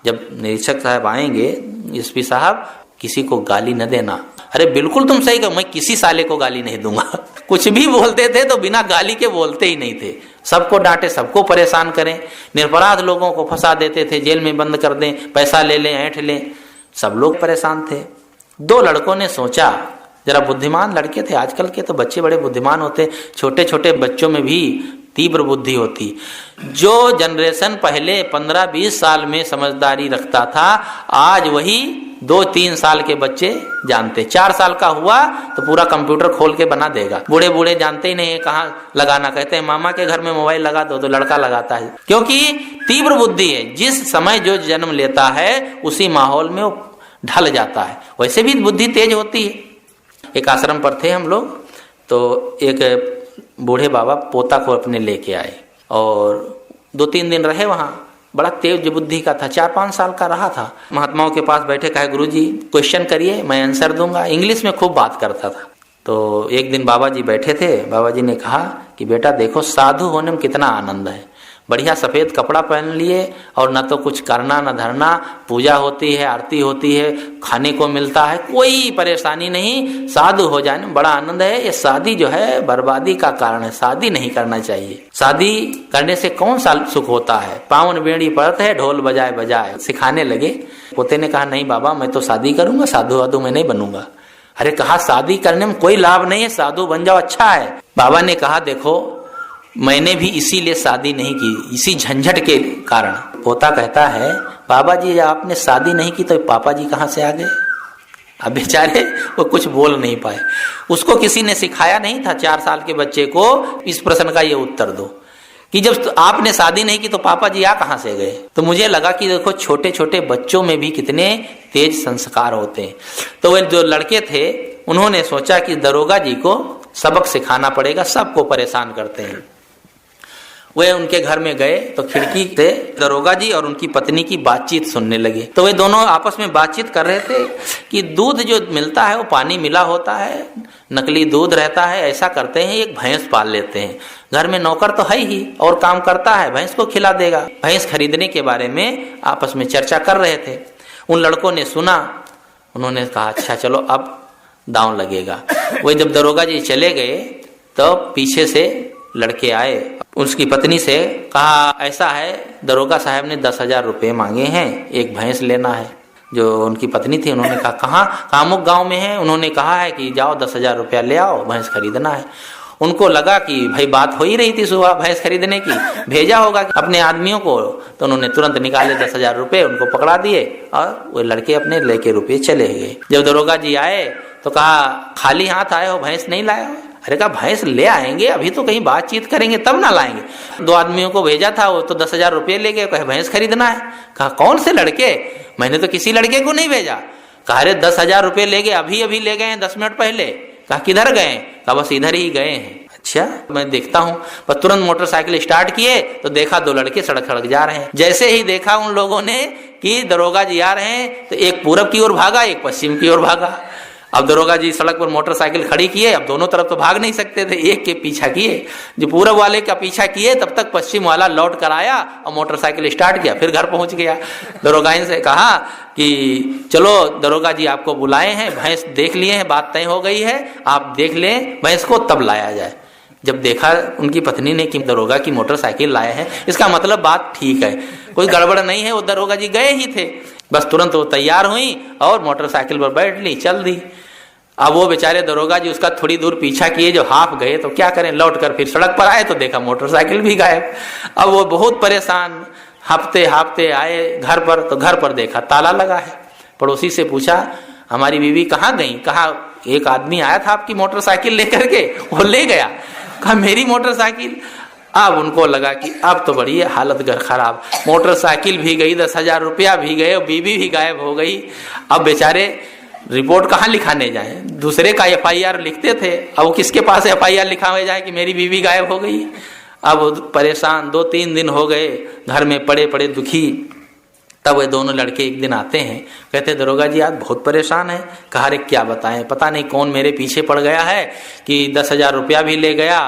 जब निरीक्षक साहब आएंगे, एसपी साहब किसी को गाली न देना। अरे बिल्कुल तुम सही कहो, मैं किसी साले को गाली नहीं दूंगा। कुछ भी बोलते थे तो बिना गाली के बोलते ही नहीं थे, सबको डांटे, सबको परेशान करें, निरपराध लोगों को फंसा देते थे, जेल में बंद कर दें, पैसा ले लें, ऐंठ लें, सब लोग परेशान थे। दो लड़कों ने सोचा, जरा बुद्धिमान लड़के थे, आजकल के तो बच्चे बड़े बुद्धिमान होते, छोटे छोटे बच्चों में भी तीव्र बुद्धि होती। जो जनरेशन पहले 15-20 साल में समझदारी रखता था, आज वही 2-3 साल के बच्चे जानते। 4 साल का हुआ तो पूरा कंप्यूटर खोल के बना देगा। बूढ़े बूढ़े जानते ही नहीं है कहाँ लगाना, कहते हैं मामा के घर में मोबाइल लगा दो, तो लड़का लगाता है, क्योंकि तीव्र बुद्धि है। जिस समय जो जन्म लेता है उसी माहौल में वो ढल जाता है। वैसे भी बुद्धि तेज होती है। एक आश्रम पर थे हम लोग, तो एक बूढ़े बाबा पोता को अपने लेके आए और 2-3 दिन रहे वहाँ। बड़ा तेज बुद्धि का था, 4-5 साल का रहा था। महात्माओं के पास बैठे, कहे गुरुजी क्वेश्चन करिए, मैं आंसर दूंगा। इंग्लिश में खूब बात करता था। तो एक दिन बाबा जी बैठे थे, बाबा जी ने कहा कि बेटा देखो, साधु होने में कितना आनंद है। बढ़िया सफ़ेद कपड़ा पहन लिए और न तो कुछ करना न धरना, पूजा होती है, आरती होती है, खाने को मिलता है, कोई परेशानी नहीं, साधु हो जाने में बड़ा आनंद है। ये शादी जो है बर्बादी का कारण है, शादी नहीं करना चाहिए। शादी करने से कौन सा सुख होता है? पावन बेड़ी पड़त है, ढोल बजाए बजाए, सिखाने लगे। पोते ने कहा नहीं बाबा, मैं तो शादी करूंगा, साधु वाधु मैं नहीं बनूंगा। अरे कहा शादी करने में कोई लाभ नहीं है, साधु बन जाओ, अच्छा है। बाबा ने कहा देखो, मैंने भी इसीलिए शादी नहीं की, इसी झंझट के कारण। पोता कहता है बाबा जी आपने शादी नहीं की तो पापा जी कहाँ से आ गए? अब बेचारे वो कुछ बोल नहीं पाए, उसको किसी ने सिखाया नहीं था 4 साल के बच्चे को इस प्रश्न का ये उत्तर दो कि जब आपने शादी नहीं की तो पापा जी आ कहाँ से गए। तो मुझे लगा कि देखो छोटे छोटे बच्चों में भी कितने तेज संस्कार होते हैं। तो वे जो लड़के थे उन्होंने सोचा कि दरोगा जी को सबक सिखाना पड़ेगा, सबको परेशान करते हैं। वे उनके घर में गए तो खिड़की से दरोगा जी और उनकी पत्नी की बातचीत सुनने लगे। तो वे दोनों आपस में बातचीत कर रहे थे कि दूध जो मिलता है वो पानी मिला होता है, नकली दूध रहता है। ऐसा करते हैं, एक भैंस पाल लेते हैं, घर में नौकर तो है ही और काम करता है, भैंस को खिला देगा। भैंस खरीदने के बारे में आपस में चर्चा कर रहे थे। उन लड़कों ने सुना, उन्होंने कहा अच्छा चलो अब दांव लगेगा। वही जब दरोगा जी चले गए तो पीछे से लड़के आए, उसकी पत्नी से कहा ऐसा है दरोगा साहब ने 10,000 रुपये मांगे हैं, एक भैंस लेना है। जो उनकी पत्नी थी उन्होंने कहा कहाँ? कामुक गांव में है। उन्होंने कहा है कि जाओ 10,000 रुपया ले आओ, भैंस खरीदना है। उनको लगा कि भाई बात हो ही रही थी सुबह भैंस खरीदने की, भेजा होगा अपने आदमियों को। तो उन्होंने तुरंत निकाले 10,000 रुपये, उनको पकड़ा दिए और वो लड़के अपने लेके रुपये चले गए। जब दरोगा जी आए तो कहा खाली हाथ आए हो, भैंस नहीं लाए हो? अरे कहा भैंस ले आएंगे, अभी तो कहीं बातचीत करेंगे तब ना लाएंगे। 2 आदमियों को भेजा था, वो तो 10,000 रुपये ले गए, कहे भैंस खरीदना है। कहा कौन से लड़के? मैंने तो किसी लड़के को नहीं भेजा। कहा अरे 10,000 रुपये ले गए, अभी अभी ले गए हैं 10 मिनट पहले। कहा किधर गए? कहा बस इधर ही गए हैं। अच्छा मैं देखता हूँ। पर तुरंत मोटरसाइकिल स्टार्ट किए तो देखा 2 लड़के सड़क सड़क जा रहे हैं। जैसे ही देखा उन लोगों ने कि दरोगा जी आ रहे हैं तो एक पूरब की ओर भागा, एक पश्चिम की ओर भागा। अब दरोगा जी सड़क पर मोटरसाइकिल खड़ी किए, अब दोनों तरफ तो भाग नहीं सकते थे, एक के पीछा किए। जो पूरब वाले का पीछा किए तब तक पश्चिम वाला लौट कर आया और मोटरसाइकिल स्टार्ट किया, फिर घर पहुंच गया। दरोगाइन से कहा कि चलो दरोगा जी आपको बुलाए हैं, भैंस देख लिए हैं, बात तय हो गई है, आप देख लें भैंस को तब लाया जाए। जब देखा उनकी पत्नी ने कि दरोगा की मोटरसाइकिल लाए हैं, इसका मतलब बात ठीक है, कोई गड़बड़ नहीं है। वो दरोगा जी गए ही थे, बस तुरंत वो तैयार हुई और मोटरसाइकिल पर बैठ ली, चल दी। अब वो बेचारे दरोगा जी उसका थोड़ी दूर पीछा किए, जो हाफ गए तो क्या करें, लौट कर फिर सड़क पर आए तो देखा मोटरसाइकिल भी गायब। अब वो बहुत परेशान, हाफते हाफते आए घर पर, तो घर पर देखा ताला लगा है। पड़ोसी से पूछा हमारी बीवी कहाँ गई? कहा एक आदमी आया था आपकी मोटरसाइकिल लेकर के, वो ले गया। कहा मेरी मोटरसाइकिल? अब उनको लगा कि अब तो बड़ी हालत घर खराब, मोटरसाइकिल भी गई, 10,000 रुपया भी गए, बीवी भी गायब हो गई। अब बेचारे रिपोर्ट कहाँ लिखाने जाएं, दूसरे का FIR लिखते थे, अब किसके पास FIR लिखावे जाए कि मेरी बीवी गायब हो गई। अब परेशान 2-3 दिन हो गए, घर में पड़े पड़े दुखी। तब वे दोनों लड़के एक दिन आते हैं, कहते दरोगा जी आज बहुत परेशान है। कहा अरे क्या बताएं, पता नहीं कौन मेरे पीछे पड़ गया है कि 10,000 रुपया भी ले गया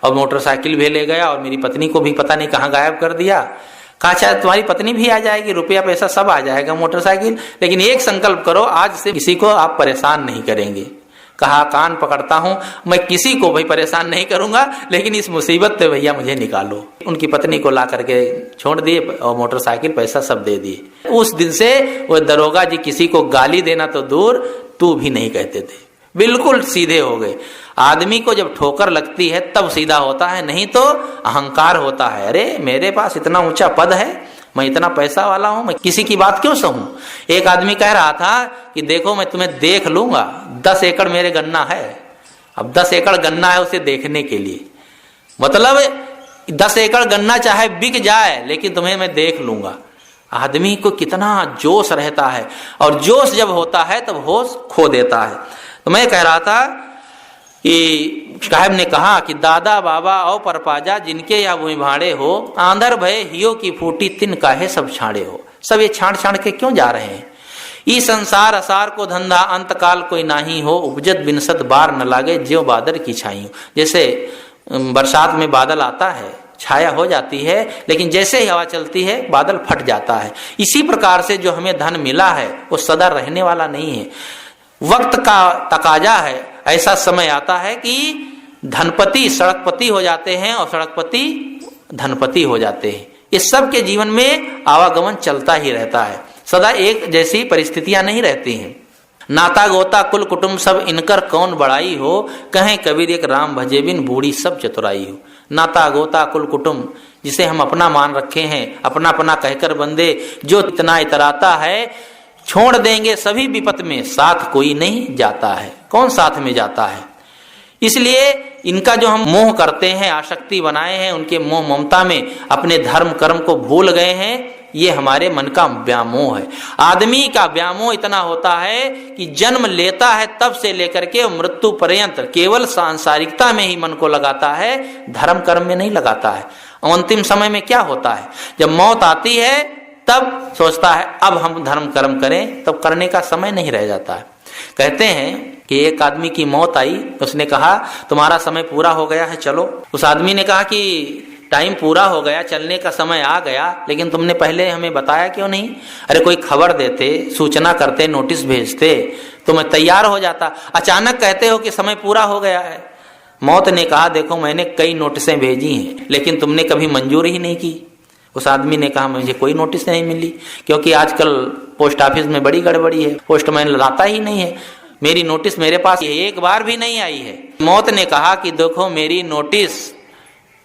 और मोटरसाइकिल भी ले गया और मेरी पत्नी को भी पता नहीं कहाँ गायब कर दिया। कहा अच्छा तुम्हारी पत्नी भी आ जाएगी, रुपया पैसा सब आ जाएगा, मोटरसाइकिल, लेकिन एक संकल्प करो आज से किसी को आप परेशान नहीं करेंगे। कहा कान पकड़ता हूं, मैं किसी को भाई परेशान नहीं करूंगा, लेकिन इस मुसीबत से भैया मुझे निकालो। उनकी पत्नी को ला करके छोड़ दिए और मोटरसाइकिल पैसा सब दे दिए। उस दिन से वो दरोगा जी किसी को गाली देना तो दूर, तू भी नहीं कहते थे, बिल्कुल सीधे हो गए। आदमी को जब ठोकर लगती है तब सीधा होता है, नहीं तो अहंकार होता है। अरे मेरे पास इतना ऊंचा पद है, मैं इतना पैसा वाला हूं, मैं किसी की बात क्यों सहूं। एक आदमी कह रहा था कि देखो मैं तुम्हें देख लूंगा, 10 एकड़ मेरे गन्ना है। अब 10 एकड़ गन्ना है उसे देखने के लिए, मतलब 10 एकड़ गन्ना चाहे बिक जाए लेकिन तुम्हें मैं देख लूंगा। आदमी को कितना जोश रहता है, और जोश जब होता है तब होश खो देता है। तो मैं कह रहा था कि साहब ने कहा कि दादा बाबा और परपाजा जिनके या वो भाड़े हो, आंधर भय हियो की फूटी तिन काहे सब छाड़े हो। सब ये छाड़ छाड़ के क्यों जा रहे हैं। ई संसार असार को धंधा अंत काल कोई नाही हो, उपजत बिनसत बार न लागे ज्यों बादल की छाई हो। जैसे बरसात में बादल आता है, छाया हो जाती है, लेकिन जैसे ही हवा चलती है बादल फट जाता है। इसी प्रकार से जो हमें धन मिला है वो सदा रहने वाला नहीं है, वक्त का तकाजा है। ऐसा समय आता है कि धनपति सड़कपति हो जाते हैं और सड़कपति धनपति हो जाते हैं। इस सब के जीवन में आवागमन चलता ही रहता है, सदा एक जैसी परिस्थितियां नहीं रहती हैं। नाता गोता कुल कुटुंब सब इनकर कौन बड़ाई हो, कहें कबीर एक राम भजे बिन बूढ़ी सब चतुराई हो। नाता गोता कुल कुटुंब जिसे हम अपना मान रखे हैं, अपना अपना कहकर बंदे, जो इतना इतराता है छोड़ देंगे सभी विपत में, साथ कोई नहीं जाता है। कौन साथ में जाता है। इसलिए इनका जो हम मोह करते हैं, आसक्ति बनाए हैं, उनके मोह ममता में अपने धर्म कर्म को भूल गए हैं, ये हमारे मन का व्यामोह है। आदमी का व्यामोह इतना होता है कि जन्म लेता है तब से लेकर के मृत्यु पर्यंत केवल सांसारिकता में ही मन को लगाता है, धर्म कर्म में नहीं लगाता है। अंतिम समय में क्या होता है, जब मौत आती है तब सोचता है अब हम धर्म कर्म करें, तब करने का समय नहीं रह जाता है। कहते हैं कि एक आदमी की मौत आई, उसने कहा तुम्हारा समय पूरा हो गया है चलो। उस आदमी ने कहा कि टाइम पूरा हो गया, चलने का समय आ गया, लेकिन तुमने पहले हमें बताया क्यों नहीं। अरे कोई खबर देते, सूचना करते, नोटिस भेजते तो मैं तैयार हो जाता। अचानक कहते हो कि समय पूरा हो गया है। मौत ने कहा देखो मैंने कई नोटिसें भेजी हैं लेकिन तुमने कभी मंजूर ही नहीं की। उस आदमी ने कहा मुझे कोई नोटिस नहीं मिली, क्योंकि आजकल पोस्ट ऑफिस में बड़ी गड़बड़ी है, पोस्टमैन लाता ही नहीं है, मेरी नोटिस मेरे पास एक बार भी नहीं आई है। मौत ने कहा कि देखो मेरी नोटिस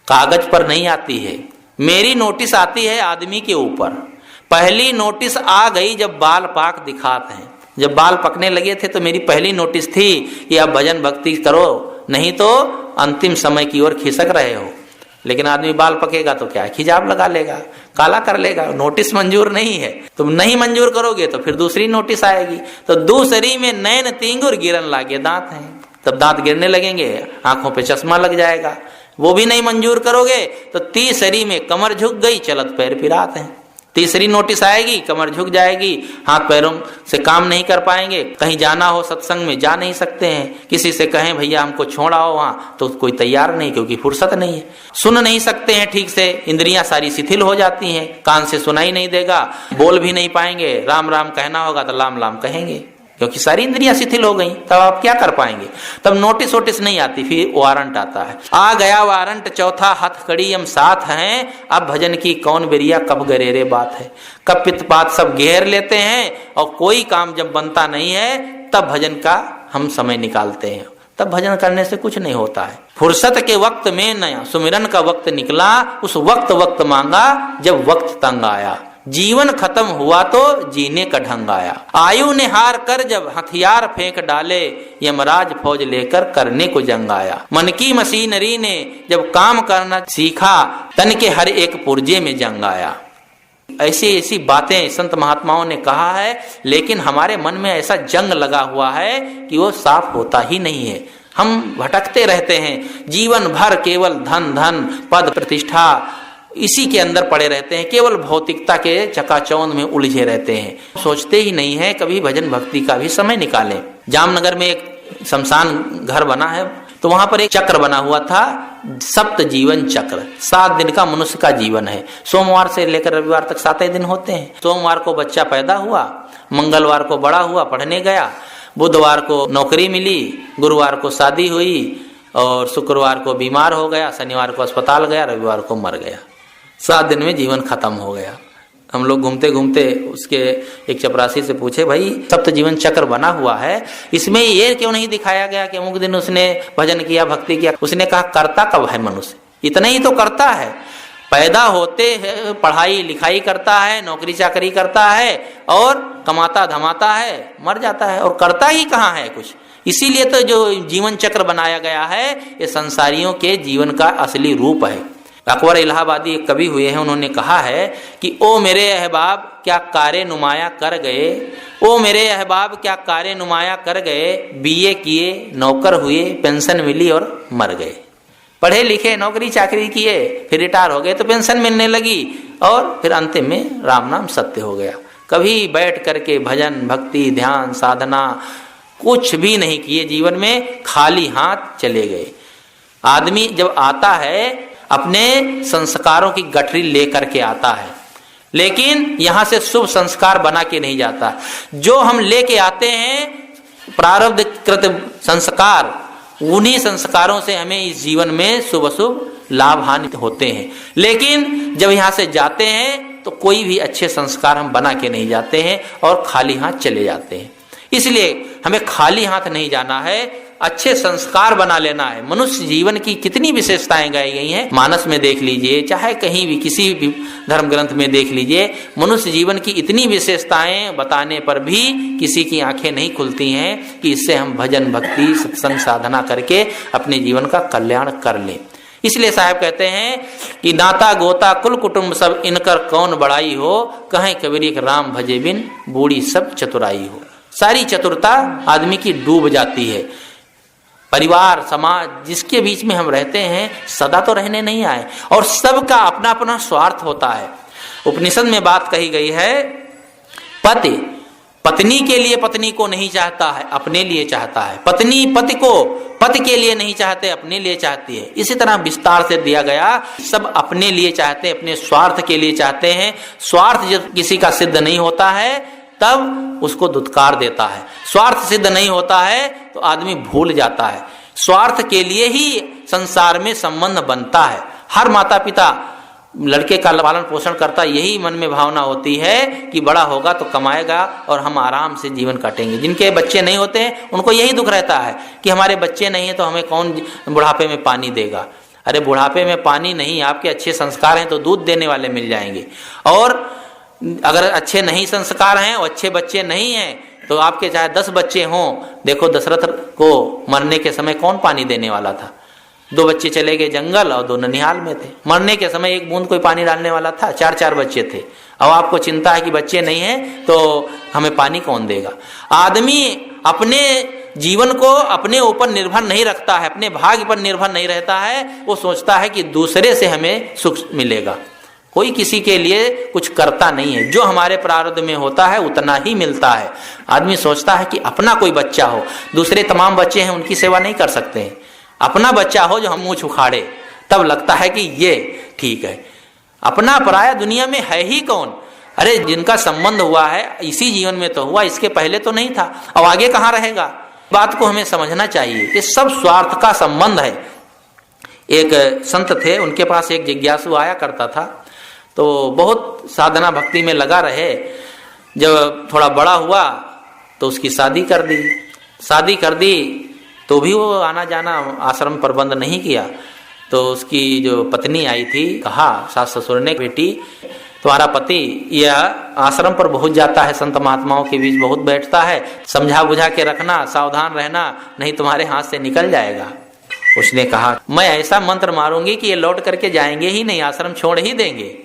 कागज पर नहीं आती है, मेरी नोटिस आती है आदमी के ऊपर। पहली नोटिस आ गई जब बाल पाक दिखाते हैं, जब बाल पकने लगे थे तो मेरी पहली नोटिस थी कि अब भजन भक्ति करो, नहीं तो अंतिम समय की ओर खिसक रहे हो। लेकिन आदमी बाल पकेगा तो क्या हिजाब लगा लेगा, काला कर लेगा, नोटिस मंजूर नहीं है। तुम नहीं मंजूर करोगे तो फिर दूसरी नोटिस आएगी। तो दूसरी में नैन तींगुर गिरन लागे दांत हैं, तब दांत गिरने लगेंगे, आंखों पे चश्मा लग जाएगा, वो भी नहीं मंजूर करोगे तो तीसरी में कमर झुक गई, चलत पैर फिराते हैं। तीसरी नोटिस आएगी, कमर झुक जाएगी, हाथ पैरों से काम नहीं कर पाएंगे, कहीं जाना हो सत्संग में जा नहीं सकते हैं, किसी से कहें भैया हमको छोड़ आओ वहां तो कोई तैयार नहीं, क्योंकि फुर्सत नहीं है। सुन नहीं सकते हैं ठीक से, इंद्रियां सारी शिथिल हो जाती हैं, कान से सुनाई नहीं देगा, बोल भी नहीं पाएंगे, राम राम कहना होगा तो लाम लाम कहेंगे, क्योंकि सारी इंद्रियां शिथिल हो गई। तब आप क्या कर पाएंगे। तब नोटिस वोटिस नहीं आती, फिर वारंट आता है। आ गया वारंट चौथा, हथ कड़ी हम साथ हैं, अब भजन की कौन बेरिया कब गरेरे बात है। कब पितपात सब घेर लेते हैं और कोई काम जब बनता नहीं है तब भजन का हम समय निकालते हैं, तब भजन करने से कुछ नहीं होता है। फुर्सत के वक्त में नया सुमिरन का वक्त निकला, उस वक्त मांगा जब वक्त तंग आया। जीवन खत्म हुआ तो जीने का ढंग आया। आयु ने हार कर जब हथियार फेंक डाले, यमराज फौज लेकर करने को जंग आया। मन की मशीनरी ने जब काम करना सीखा, तन के हर एक पुर्जे में जंग आया। ऐसी ऐसी बातें संत महात्माओं ने कहा है, लेकिन हमारे मन में ऐसा जंग लगा हुआ है कि वो साफ होता ही नहीं है। हम भटकते रहते हैं, जीवन भर केवल धन धन पद प्रतिष्ठा इसी के अंदर पड़े रहते हैं, केवल भौतिकता के चकाचौंध में उलझे रहते हैं। सोचते ही नहीं है कभी भजन भक्ति का भी समय निकालें। जामनगर में एक शमशान घर बना है, तो वहां पर एक चक्र बना हुआ था, सप्त जीवन चक्र। 7 दिन का मनुष्य का जीवन है। सोमवार से लेकर रविवार तक 7 दिन होते हैं। सोमवार को बच्चा पैदा हुआ, मंगलवार को बड़ा हुआ, पढ़ने गया, बुधवार को नौकरी मिली, गुरुवार को शादी हुई और शुक्रवार को बीमार हो गया, शनिवार को अस्पताल गया, रविवार को मर गया। 7 दिन में जीवन खत्म हो गया। हम लोग घूमते घूमते उसके एक चपरासी से पूछे, भाई सप्त जीवन चक्र बना हुआ है, इसमें ये क्यों नहीं दिखाया गया कि अमुक दिन उसने भजन किया, भक्ति किया? उसने कहा, करता कब है मनुष्य? इतना ही तो करता है। पैदा होते है, पढ़ाई लिखाई करता है, नौकरी चाकरी करता है और कमाता धमाता है, मर जाता है, और करता ही कहाँ है कुछ। इसीलिए तो जो जीवन चक्र बनाया गया है, ये संसारियों के जीवन का असली रूप है। अकबर इलाहाबादी एक कवि हुए हैं, उन्होंने कहा है कि ओ मेरे अहबाब क्या कारे नुमाया कर गए, ओ मेरे अहबाब क्या कारे नुमाया कर गए, बीए किए नौकर हुए, पेंशन मिली और मर गए। पढ़े लिखे नौकरी चाकरी किए, फिर रिटायर हो गए तो पेंशन मिलने लगी, और फिर अंतिम में राम नाम सत्य हो गया। कभी बैठ करके भजन भक्ति ध्यान साधना कुछ भी नहीं किए, जीवन में खाली हाथ चले गए। आदमी जब आता है अपने संस्कारों की गठरी लेकर के आता है, लेकिन यहां से शुभ संस्कार बना के नहीं जाता। जो हम लेके आते हैं प्रारब्ध कृत संस्कार, उन्हीं संस्कारों से हमें इस जीवन में शुभ अशुभ लाभ हानि होते हैं। लेकिन जब यहां से जाते हैं तो कोई भी अच्छे संस्कार हम बना के नहीं जाते हैं और खाली हाथ चले जाते हैं। इसलिए हमें खाली हाथ नहीं जाना है, अच्छे संस्कार बना लेना है। मनुष्य जीवन की कितनी विशेषताएं गाई गई हैं, मानस में देख लीजिए, चाहे कहीं भी किसी भी धर्म ग्रंथ में देख लीजिए, मनुष्य जीवन की इतनी विशेषताएं बताने पर भी किसी की आंखें नहीं खुलती हैं कि इससे हम भजन भक्ति सत्संग साधना करके अपने जीवन का कल्याण कर लें। इसलिए साहब कहते हैं कि नाता गोता कुल कुटुंब सब इनकर कौन बड़ाई हो, कहें कबीर एक राम भजे बिन बूढ़ी सब चतुराई हो। सारी चतुरता आदमी की डूब जाती है। परिवार समाज जिसके बीच में हम रहते हैं सदा तो रहने नहीं आए, और सबका अपना अपना स्वार्थ होता है। उपनिषद में बात कही गई है, पति पत्नी के लिए पत्नी को नहीं चाहता है, अपने लिए चाहता है। पत्नी पति को पति के लिए नहीं चाहते, अपने लिए चाहती है। इसी तरह विस्तार से दिया गया, सब अपने लिए चाहते हैं, अपने स्वार्थ के लिए चाहते हैं। स्वार्थ जब किसी का सिद्ध नहीं होता है तब उसको दुत्कार देता है। स्वार्थ सिद्ध नहीं होता है तो आदमी भूल जाता है। स्वार्थ के लिए ही संसार में संबंध बनता है। हर माता पिता लड़के का पालन पोषण करता, यही मन में भावना होती है कि बड़ा होगा तो कमाएगा और हम आराम से जीवन काटेंगे। जिनके बच्चे नहीं होते हैं उनको यही दुख रहता है कि हमारे बच्चे नहीं है तो हमें कौन बुढ़ापे में पानी देगा। अरे बुढ़ापे में पानी नहीं, आपके अच्छे संस्कार हैं तो दूध देने वाले मिल जाएंगे। और अगर अच्छे नहीं संस्कार हैं और अच्छे बच्चे नहीं हैं तो आपके चाहे 10 बच्चे हों, देखो दशरथ को मरने के समय कौन पानी देने वाला था? 2 बच्चे चले गए जंगल और 2 ननिहाल में थे। मरने के समय 1 बूंद कोई पानी डालने वाला था, 4-4 बच्चे थे। अब आपको चिंता है कि बच्चे नहीं हैं तो हमें पानी कौन देगा? आदमी अपने जीवन को अपने ऊपर निर्भर नहीं रखता है, अपने भाग्य पर निर्भर नहीं रहता है। वो सोचता है कि दूसरे से हमें सुख मिलेगा। कोई किसी के लिए कुछ करता नहीं है। जो हमारे प्रारब्ध में होता है उतना ही मिलता है। आदमी सोचता है कि अपना कोई बच्चा हो, दूसरे तमाम बच्चे हैं उनकी सेवा नहीं कर सकते हैं। अपना बच्चा हो जो हम मुंह उखाड़े, तब लगता है कि ये ठीक है। अपना पराया दुनिया में है ही कौन? अरे जिनका संबंध हुआ है इसी जीवन में तो हुआ, इसके पहले तो नहीं था, अब आगे कहाँ रहेगा? बात को हमें समझना चाहिए। ये सब स्वार्थ का संबंध है। एक संत थे, उनके पास एक जिज्ञासु आया करता था, तो बहुत साधना भक्ति में लगा रहे। जब थोड़ा बड़ा हुआ तो उसकी शादी कर दी। शादी कर दी तो भी वो आना जाना आश्रम प्रबंध नहीं किया। तो उसकी जो पत्नी आई थी, कहा सास ससुर ने, बेटी तुम्हारा पति यह आश्रम पर बहुत जाता है, संत महात्माओं के बीच बहुत बैठता है, समझा बुझा के रखना, सावधान रहना, नहीं तुम्हारे हाथ से निकल जाएगा। उसने कहा मैं ऐसा मंत्र मारूंगी कि ये लौट करके जाएंगे ही नहीं, आश्रम छोड़ ही देंगे।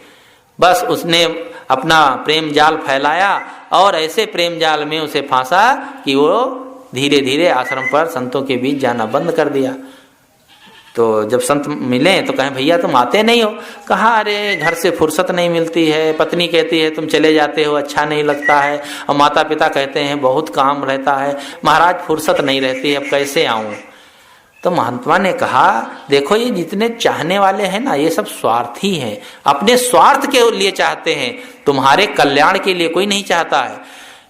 बस उसने अपना प्रेम जाल फैलाया और ऐसे प्रेम जाल में उसे फांसा कि वो धीरे धीरे आश्रम पर संतों के बीच जाना बंद कर दिया। तो जब संत मिले तो कहें भैया तुम आते नहीं हो? कहा अरे घर से फुर्सत नहीं मिलती है, पत्नी कहती है तुम चले जाते हो अच्छा नहीं लगता है, और माता पिता कहते हैं बहुत काम रहता है, महाराज फुर्सत नहीं रहती है, अब कैसे आऊं? तो महात्मा ने कहा देखो ये जितने चाहने वाले हैं ना ये सब स्वार्थी हैं, अपने स्वार्थ के लिए चाहते हैं, तुम्हारे कल्याण के लिए कोई नहीं चाहता है।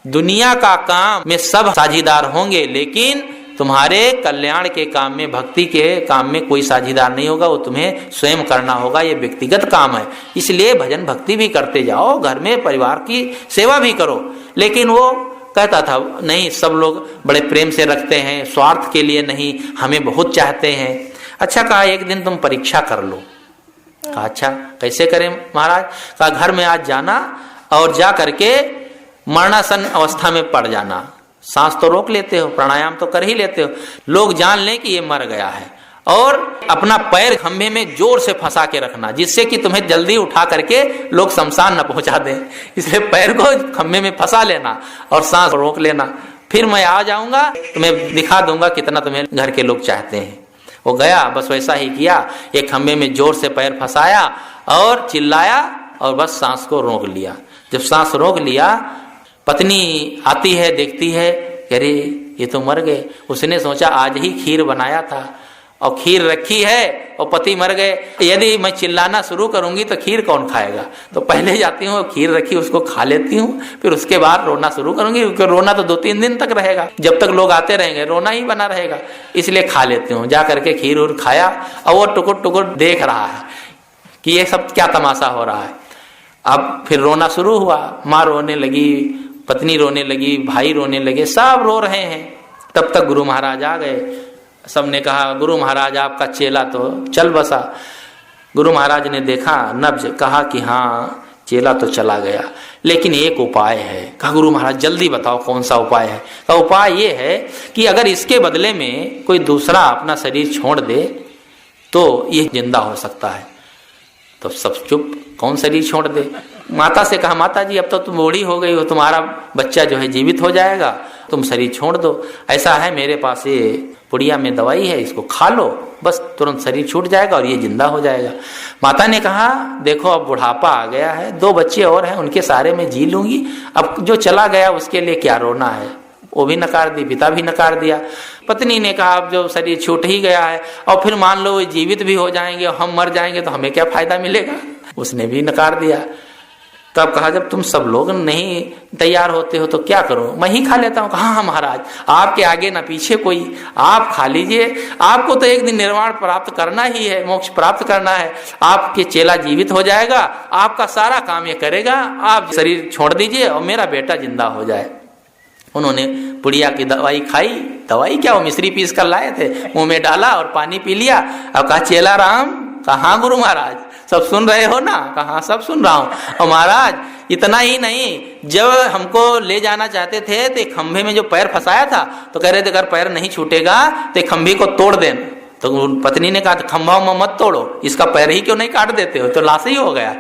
दुनिया का काम में सब साझीदार होंगे लेकिन तुम्हारे कल्याण के काम में, भक्ति के काम में कोई साझीदार नहीं होगा, वो तुम्हें स्वयं करना होगा, ये व्यक्तिगत काम है। इसलिए भजन भक्ति भी करते जाओ, घर में परिवार की सेवा भी करो। लेकिन वो कहता था नहीं, सब लोग बड़े प्रेम से रखते हैं, स्वार्थ के लिए नहीं, हमें बहुत चाहते हैं। अच्छा कहा एक दिन तुम परीक्षा कर लो। कहा अच्छा कैसे करें महाराज? कहा घर में आज जाना और जा करके मरणासन अवस्था में पड़ जाना, सांस तो रोक लेते हो, प्राणायाम तो कर ही लेते हो, लोग जान लें कि ये मर गया है, और अपना पैर खंभे में जोर से फंसा के रखना जिससे कि तुम्हें जल्दी उठा करके लोग शमशान न पहुंचा दें, इसलिए पैर को खंभे में फंसा लेना और सांस रोक लेना, फिर मैं आ जाऊंगा तुम्हें दिखा दूंगा कितना तुम्हें घर के लोग चाहते हैं। वो गया, बस वैसा ही किया, एक खंभे में जोर से पैर फंसाया और चिल्लाया और बस सांस को रोक लिया। जब सांस रोक लिया, पत्नी आती है, देखती है, अरे ये तो मर गए। उसने सोचा आज ही खीर बनाया था और खीर रखी है और पति मर गए, यदि मैं चिल्लाना शुरू करूंगी तो खीर कौन खाएगा, तो पहले जाती हूँ खीर रखी उसको खा लेती हूँ, फिर उसके बाद रोना शुरू करूंगी, क्योंकि रोना तो 2-3 दिन तक रहेगा, जब तक लोग आते रहेंगे रोना ही बना रहेगा, इसलिए खा लेती हूँ। जा करके खीर उर खाया और वो टुकुर टुकुर देख रहा है कि ये सब क्या तमाशा हो रहा है। अब फिर रोना शुरू हुआ, माँ रोने लगी, पत्नी रोने लगी, भाई रोने लगे, सब रो रहे हैं। तब तक गुरु महाराज आ गए। सबने कहा गुरु महाराज आपका चेला तो चल बसा। गुरु महाराज ने देखा नब्ज, कहा कि हाँ चेला तो चला गया, लेकिन एक उपाय है। कहा गुरु महाराज जल्दी बताओ कौन सा उपाय है? कहा उपाय ये है कि अगर इसके बदले में कोई दूसरा अपना शरीर छोड़ दे तो ये जिंदा हो सकता है। तो सब चुप, कौन शरीर छोड़ दे? माता से कहा माता जी अब तो तुम बूढ़ी हो गई हो, तुम्हारा बच्चा जो है जीवित हो जाएगा, तुम शरीर छोड़ दो। ऐसा है मेरे पास ये पुड़िया में दवाई है, इसको खा लो, बस तुरंत शरीर छूट जाएगा और ये जिंदा हो जाएगा। माता ने कहा देखो अब बुढ़ापा आ गया है, 2 बच्चे और हैं, उनके सहारे में जी लूंगी, अब जो चला गया उसके लिए क्या रोना है। वो भी नकार दी, पिता भी नकार दिया। पत्नी ने कहा अब जो शरीर छूट ही गया है और फिर मान लो जीवित भी हो जाएंगे और हम मर जाएंगे तो हमें क्या फायदा मिलेगा, उसने भी नकार दिया। तब कहा जब तुम सब लोग नहीं तैयार होते हो तो क्या करूं, मैं ही खा लेता हूं। कहा हाँ महाराज आपके आगे ना पीछे कोई, आप खा लीजिए, आपको तो एक दिन निर्वाण प्राप्त करना ही है, मोक्ष प्राप्त करना है, आपके चेला जीवित हो जाएगा, आपका सारा काम ये करेगा, आप शरीर छोड़ दीजिए और मेरा बेटा जिंदा हो जाए। उन्होंने पुड़िया की दवाई खाई, दवाई क्या वो मिश्री पीस कर लाए थे, मुंह में डाला और पानी पी लिया। अब कहा चेला राम? कहा हाँ गुरु महाराज सब सुन रहे हो ना? कहा सब सुन रहा हूँ। और महाराज इतना ही नहीं, जब हमको ले जाना चाहते थे तो खंभे में जो पैर फंसाया था तो कह रहे थे अगर पैर नहीं छूटेगा तो खंभे को तोड़ देना। तो पत्नी ने कहा खंभा मत तोड़ो, इसका पैर ही क्यों नहीं काट देते हो, तो लाश ही हो गया।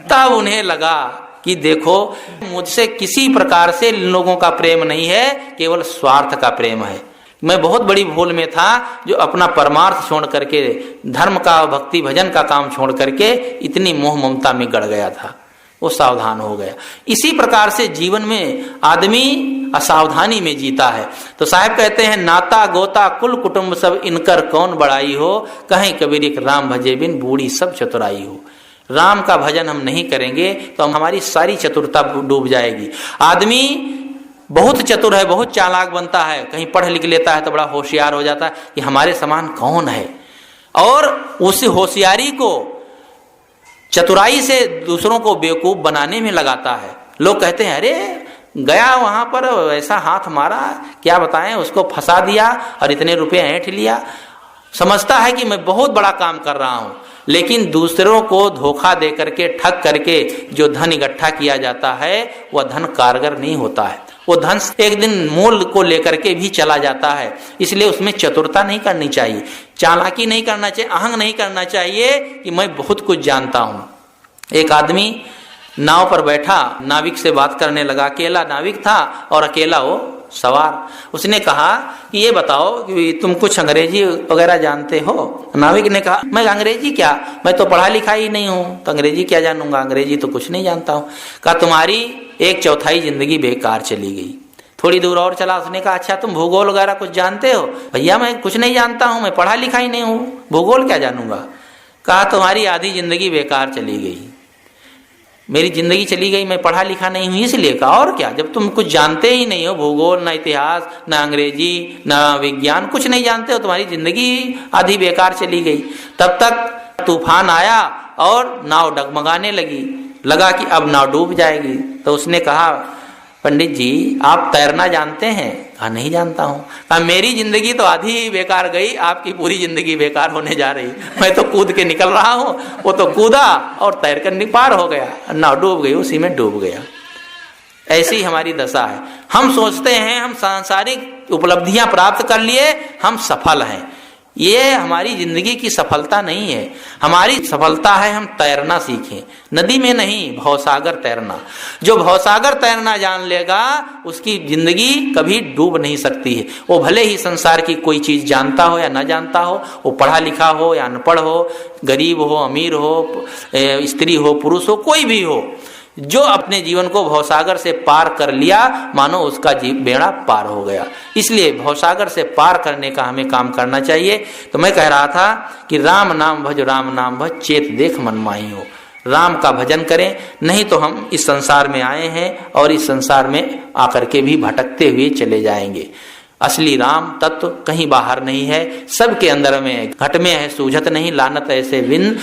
तब उन्हें लगा कि देखो मुझसे किसी प्रकार से लोगों का प्रेम नहीं है, केवल स्वार्थ का प्रेम है। मैं बहुत बड़ी भूल में था जो अपना परमार्थ छोड़ करके, धर्म का भक्ति भजन का काम छोड़ करके इतनी मोह ममता में गड़ गया था, वो सावधान हो गया। इसी प्रकार से जीवन में आदमी असावधानी में जीता है। तो साहब कहते हैं नाता गोता कुल कुटुंब सब इनकर कौन बड़ाई हो, कहीं कबीर एक राम भजे बिन बूढ़ी सब चतुराई हो। राम का भजन हम नहीं करेंगे तो हमारी सारी चतुरता डूब जाएगी। आदमी बहुत चतुर है, बहुत चालाक बनता है, कहीं पढ़ लिख लेता है तो बड़ा होशियार हो जाता है कि हमारे समान कौन है, और उस होशियारी को चतुराई से दूसरों को बेवकूफ बनाने में लगाता है। लोग कहते हैं अरे गया वहां पर ऐसा हाथ मारा, क्या बताएं, उसको फंसा दिया और इतने रुपए ऐंठ लिया, समझता है कि मैं बहुत बड़ा काम कर रहा हूं। लेकिन दूसरों को धोखा दे करके, ठग करके जो धन इकट्ठा किया जाता है वह धन कारगर नहीं होता है। वो धन एक दिन मूल को लेकर के भी चला जाता है। इसलिए उसमें चतुरता नहीं करनी चाहिए, चालाकी नहीं करना चाहिए, अहंग नहीं करना चाहिए कि मैं बहुत कुछ जानता हूँ। एक आदमी नाव पर बैठा, नाविक से बात करने लगा। अकेला नाविक था और अकेला वो सवार। उसने कहा कि ये बताओ कि तुम कुछ अंग्रेजी वगैरह जानते हो? नाविक ने कहा मैं अंग्रेजी क्या, मैं तो पढ़ा लिखा ही नहीं हूँ, तो अंग्रेजी क्या जानूंगा, अंग्रेजी तो कुछ नहीं जानता हूँ। कहा तुम्हारी 1/4 जिंदगी बेकार चली गई। थोड़ी दूर और चला, उसने कहा अच्छा तुम भूगोल वगैरह कुछ जानते हो? भैया मैं कुछ नहीं जानता हूँ, मैं पढ़ा लिखा ही नहीं हूँ, भूगोल क्या जानूंगा। कहा तुम्हारी आधी जिंदगी बेकार चली गई। मेरी जिंदगी चली गई, मैं पढ़ा लिखा नहीं हूं इसलिए। कहा और क्या, जब तुम कुछ जानते ही नहीं हो, भूगोल ना इतिहास ना अंग्रेजी ना विज्ञान, कुछ नहीं जानते हो, तुम्हारी जिंदगी आधी बेकार चली गई। तब तक तूफान आया और नाव डगमगाने लगा कि अब नाव डूब जाएगी। तो उसने कहा पंडित जी आप तैरना जानते हैं? कहा नहीं जानता हूँ। कहा मेरी जिंदगी तो आधी ही बेकार गई, आपकी पूरी जिंदगी बेकार होने जा रही। मैं तो कूद के निकल रहा हूँ, वो तो कूदा और तैर कर पार हो गया, नाव डूब गई, उसी में डूब गया। ऐसी हमारी दशा है। हम सोचते हैं हम सांसारिक उपलब्धियां प्राप्त कर लिए, हम सफल हैं। ये हमारी जिंदगी की सफलता नहीं है। हमारी सफलता है हम तैरना सीखें, नदी में नहीं, भवसागर तैरना। जो भवसागर तैरना जान लेगा उसकी जिंदगी कभी डूब नहीं सकती है। वो भले ही संसार की कोई चीज जानता हो या न जानता हो, वो पढ़ा लिखा हो या अनपढ़ हो, गरीब हो अमीर हो, स्त्री हो पुरुष हो, कोई भी हो, जो अपने जीवन को भवसागर से पार कर लिया मानो उसका बेड़ा पार हो गया। इसलिए भवसागर से पार करने का हमें काम करना चाहिए। तो मैं कह रहा था कि राम नाम भज चेत देख मन माही हो। राम का भजन करें, नहीं तो हम इस संसार में आए हैं और इस संसार में आकर के भी भटकते हुए चले जाएंगे। असली राम तत्व कहीं बाहर नहीं है, सबके अंदर में, घट में है सूझत नहीं, लानत ऐसे बिंद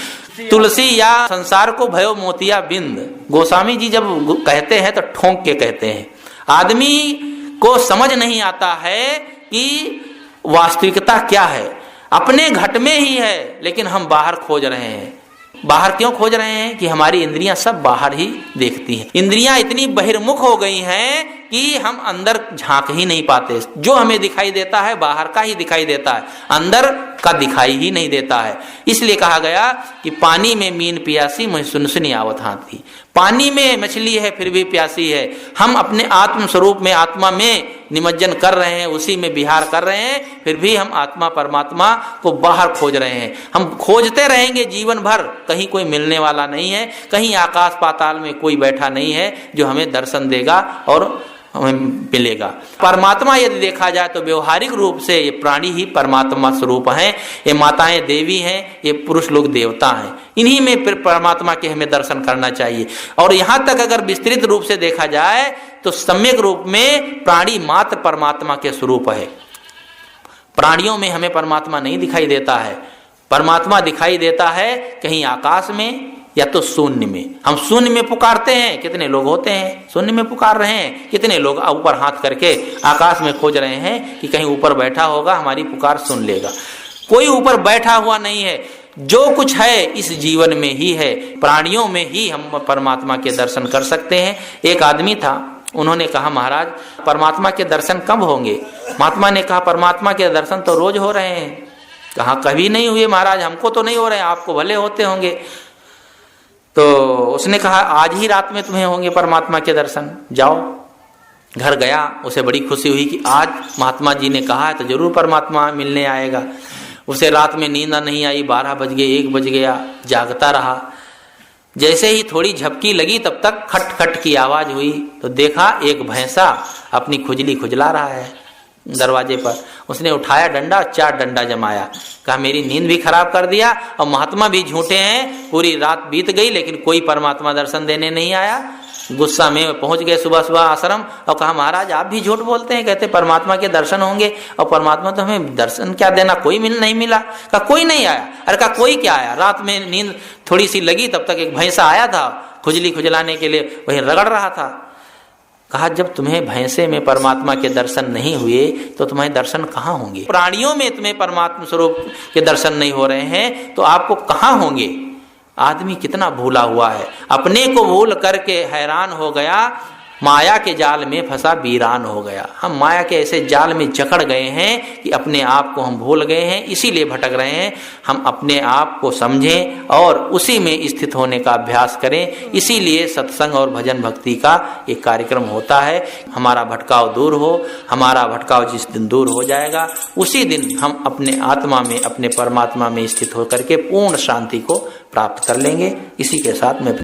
तुलसी या संसार को भयो मोतिया बिंद। गोस्वामी जी जब कहते हैं तो ठोंक के कहते हैं। आदमी को समझ नहीं आता है कि वास्तविकता क्या है, अपने घट में ही है, लेकिन हम बाहर खोज रहे हैं। बाहर क्यों खोज रहे हैं? कि हमारी इंद्रियां सब बाहर ही देखती हैं। इंद्रियां इतनी बहिर्मुख हो गई हैं कि हम अंदर झांक ही नहीं पाते। जो हमें दिखाई देता है बाहर का ही दिखाई देता है, अंदर का दिखाई ही नहीं देता है। इसलिए कहा गया कि पानी में मीन प्यासी मैं सुनसुनी आवत हाथी। पानी में मछली है फिर भी प्यासी है। हम अपने आत्म स्वरूप में, आत्मा में निमज्जन कर रहे हैं, उसी में विहार कर रहे हैं, फिर भी हम आत्मा परमात्मा को बाहर खोज रहे हैं। हम खोजते रहेंगे जीवन भर, कहीं कोई मिलने वाला नहीं है, कहीं आकाश पाताल में कोई बैठा नहीं है जो हमें दर्शन देगा और हमें मिलेगा। परमात्मा यदि देखा जाए तो व्यवहारिक रूप से ये प्राणी ही परमात्मा स्वरूप हैं। ये माताएं देवी हैं, ये पुरुष लोग देवता हैं। इन्हीं में फिर परमात्मा के हमें दर्शन करना चाहिए। और यहाँ तक अगर विस्तृत रूप से देखा जाए तो सम्यक रूप में प्राणी मात्र परमात्मा के स्वरूप है। प्राणियों में हमें परमात्मा नहीं दिखाई देता है। परमात्मा दिखाई देता है कहीं आकाश में या तो शून्य में। हम शून्य में पुकारते हैं, कितने लोग होते हैं शून्य में पुकार रहे हैं, कितने लोग ऊपर हाथ करके आकाश में खोज रहे हैं कि कहीं ऊपर बैठा होगा हमारी पुकार सुन लेगा। कोई ऊपर बैठा हुआ नहीं है, जो कुछ है इस जीवन में ही है। प्राणियों में ही हम परमात्मा के दर्शन कर सकते हैं। एक आदमी था, उन्होंने कहा महाराज परमात्मा के दर्शन कब होंगे? महात्मा ने कहा परमात्मा के दर्शन तो रोज हो रहे हैं। कहा कभी नहीं हुए महाराज, हमको तो नहीं हो रहे, आपको भले होते होंगे। तो उसने कहा आज ही रात में तुम्हें होंगे परमात्मा के दर्शन, जाओ। घर गया, उसे बड़ी खुशी हुई कि आज महात्मा जी ने कहा है तो जरूर परमात्मा मिलने आएगा। उसे रात में नींद नहीं आई, 12 बज गए, 1 बज गया, जागता रहा। जैसे ही थोड़ी झपकी लगी तब तक खट खट की आवाज हुई तो देखा एक भैंसा अपनी खुजली खुजला रहा है दरवाजे पर। उसने उठाया डंडा, 4 डंडा जमाया। कहा मेरी नींद भी खराब कर दिया और महात्मा भी झूठे हैं। पूरी रात बीत गई लेकिन कोई परमात्मा दर्शन देने नहीं आया। गुस्सा में पहुंच गए सुबह सुबह आश्रम और कहा महाराज आप भी झूठ बोलते हैं, कहते परमात्मा के दर्शन होंगे और परमात्मा तो हमें दर्शन क्या देना, कोई नहीं मिला। कहा कोई नहीं आया। अरे कहा कोई क्या आया, रात में नींद थोड़ी सी लगी तब तक एक भैंसा आया था खुजली खुजलाने के लिए, वहीं रगड़ रहा था। कहा जब तुम्हें भैंसे में परमात्मा के दर्शन नहीं हुए तो तुम्हें दर्शन कहाँ होंगे? प्राणियों में तुम्हें परमात्मा स्वरूप के दर्शन नहीं हो रहे हैं तो आपको कहाँ होंगे? आदमी कितना भूला हुआ है, अपने को भूल करके हैरान हो गया, माया के जाल में फंसा वीरान हो गया। हम माया के ऐसे जाल में जकड़ गए हैं कि अपने आप को हम भूल गए हैं, इसीलिए भटक रहे हैं। हम अपने आप को समझें और उसी में स्थित होने का अभ्यास करें। इसीलिए सत्संग और भजन भक्ति का एक कार्यक्रम होता है। हमारा भटकाव दूर हो, हमारा भटकाव जिस दिन दूर हो जाएगा उसी दिन हम अपने आत्मा में, अपने परमात्मा में स्थित होकर के पूर्ण शांति को प्राप्त कर लेंगे। इसी के साथ मैं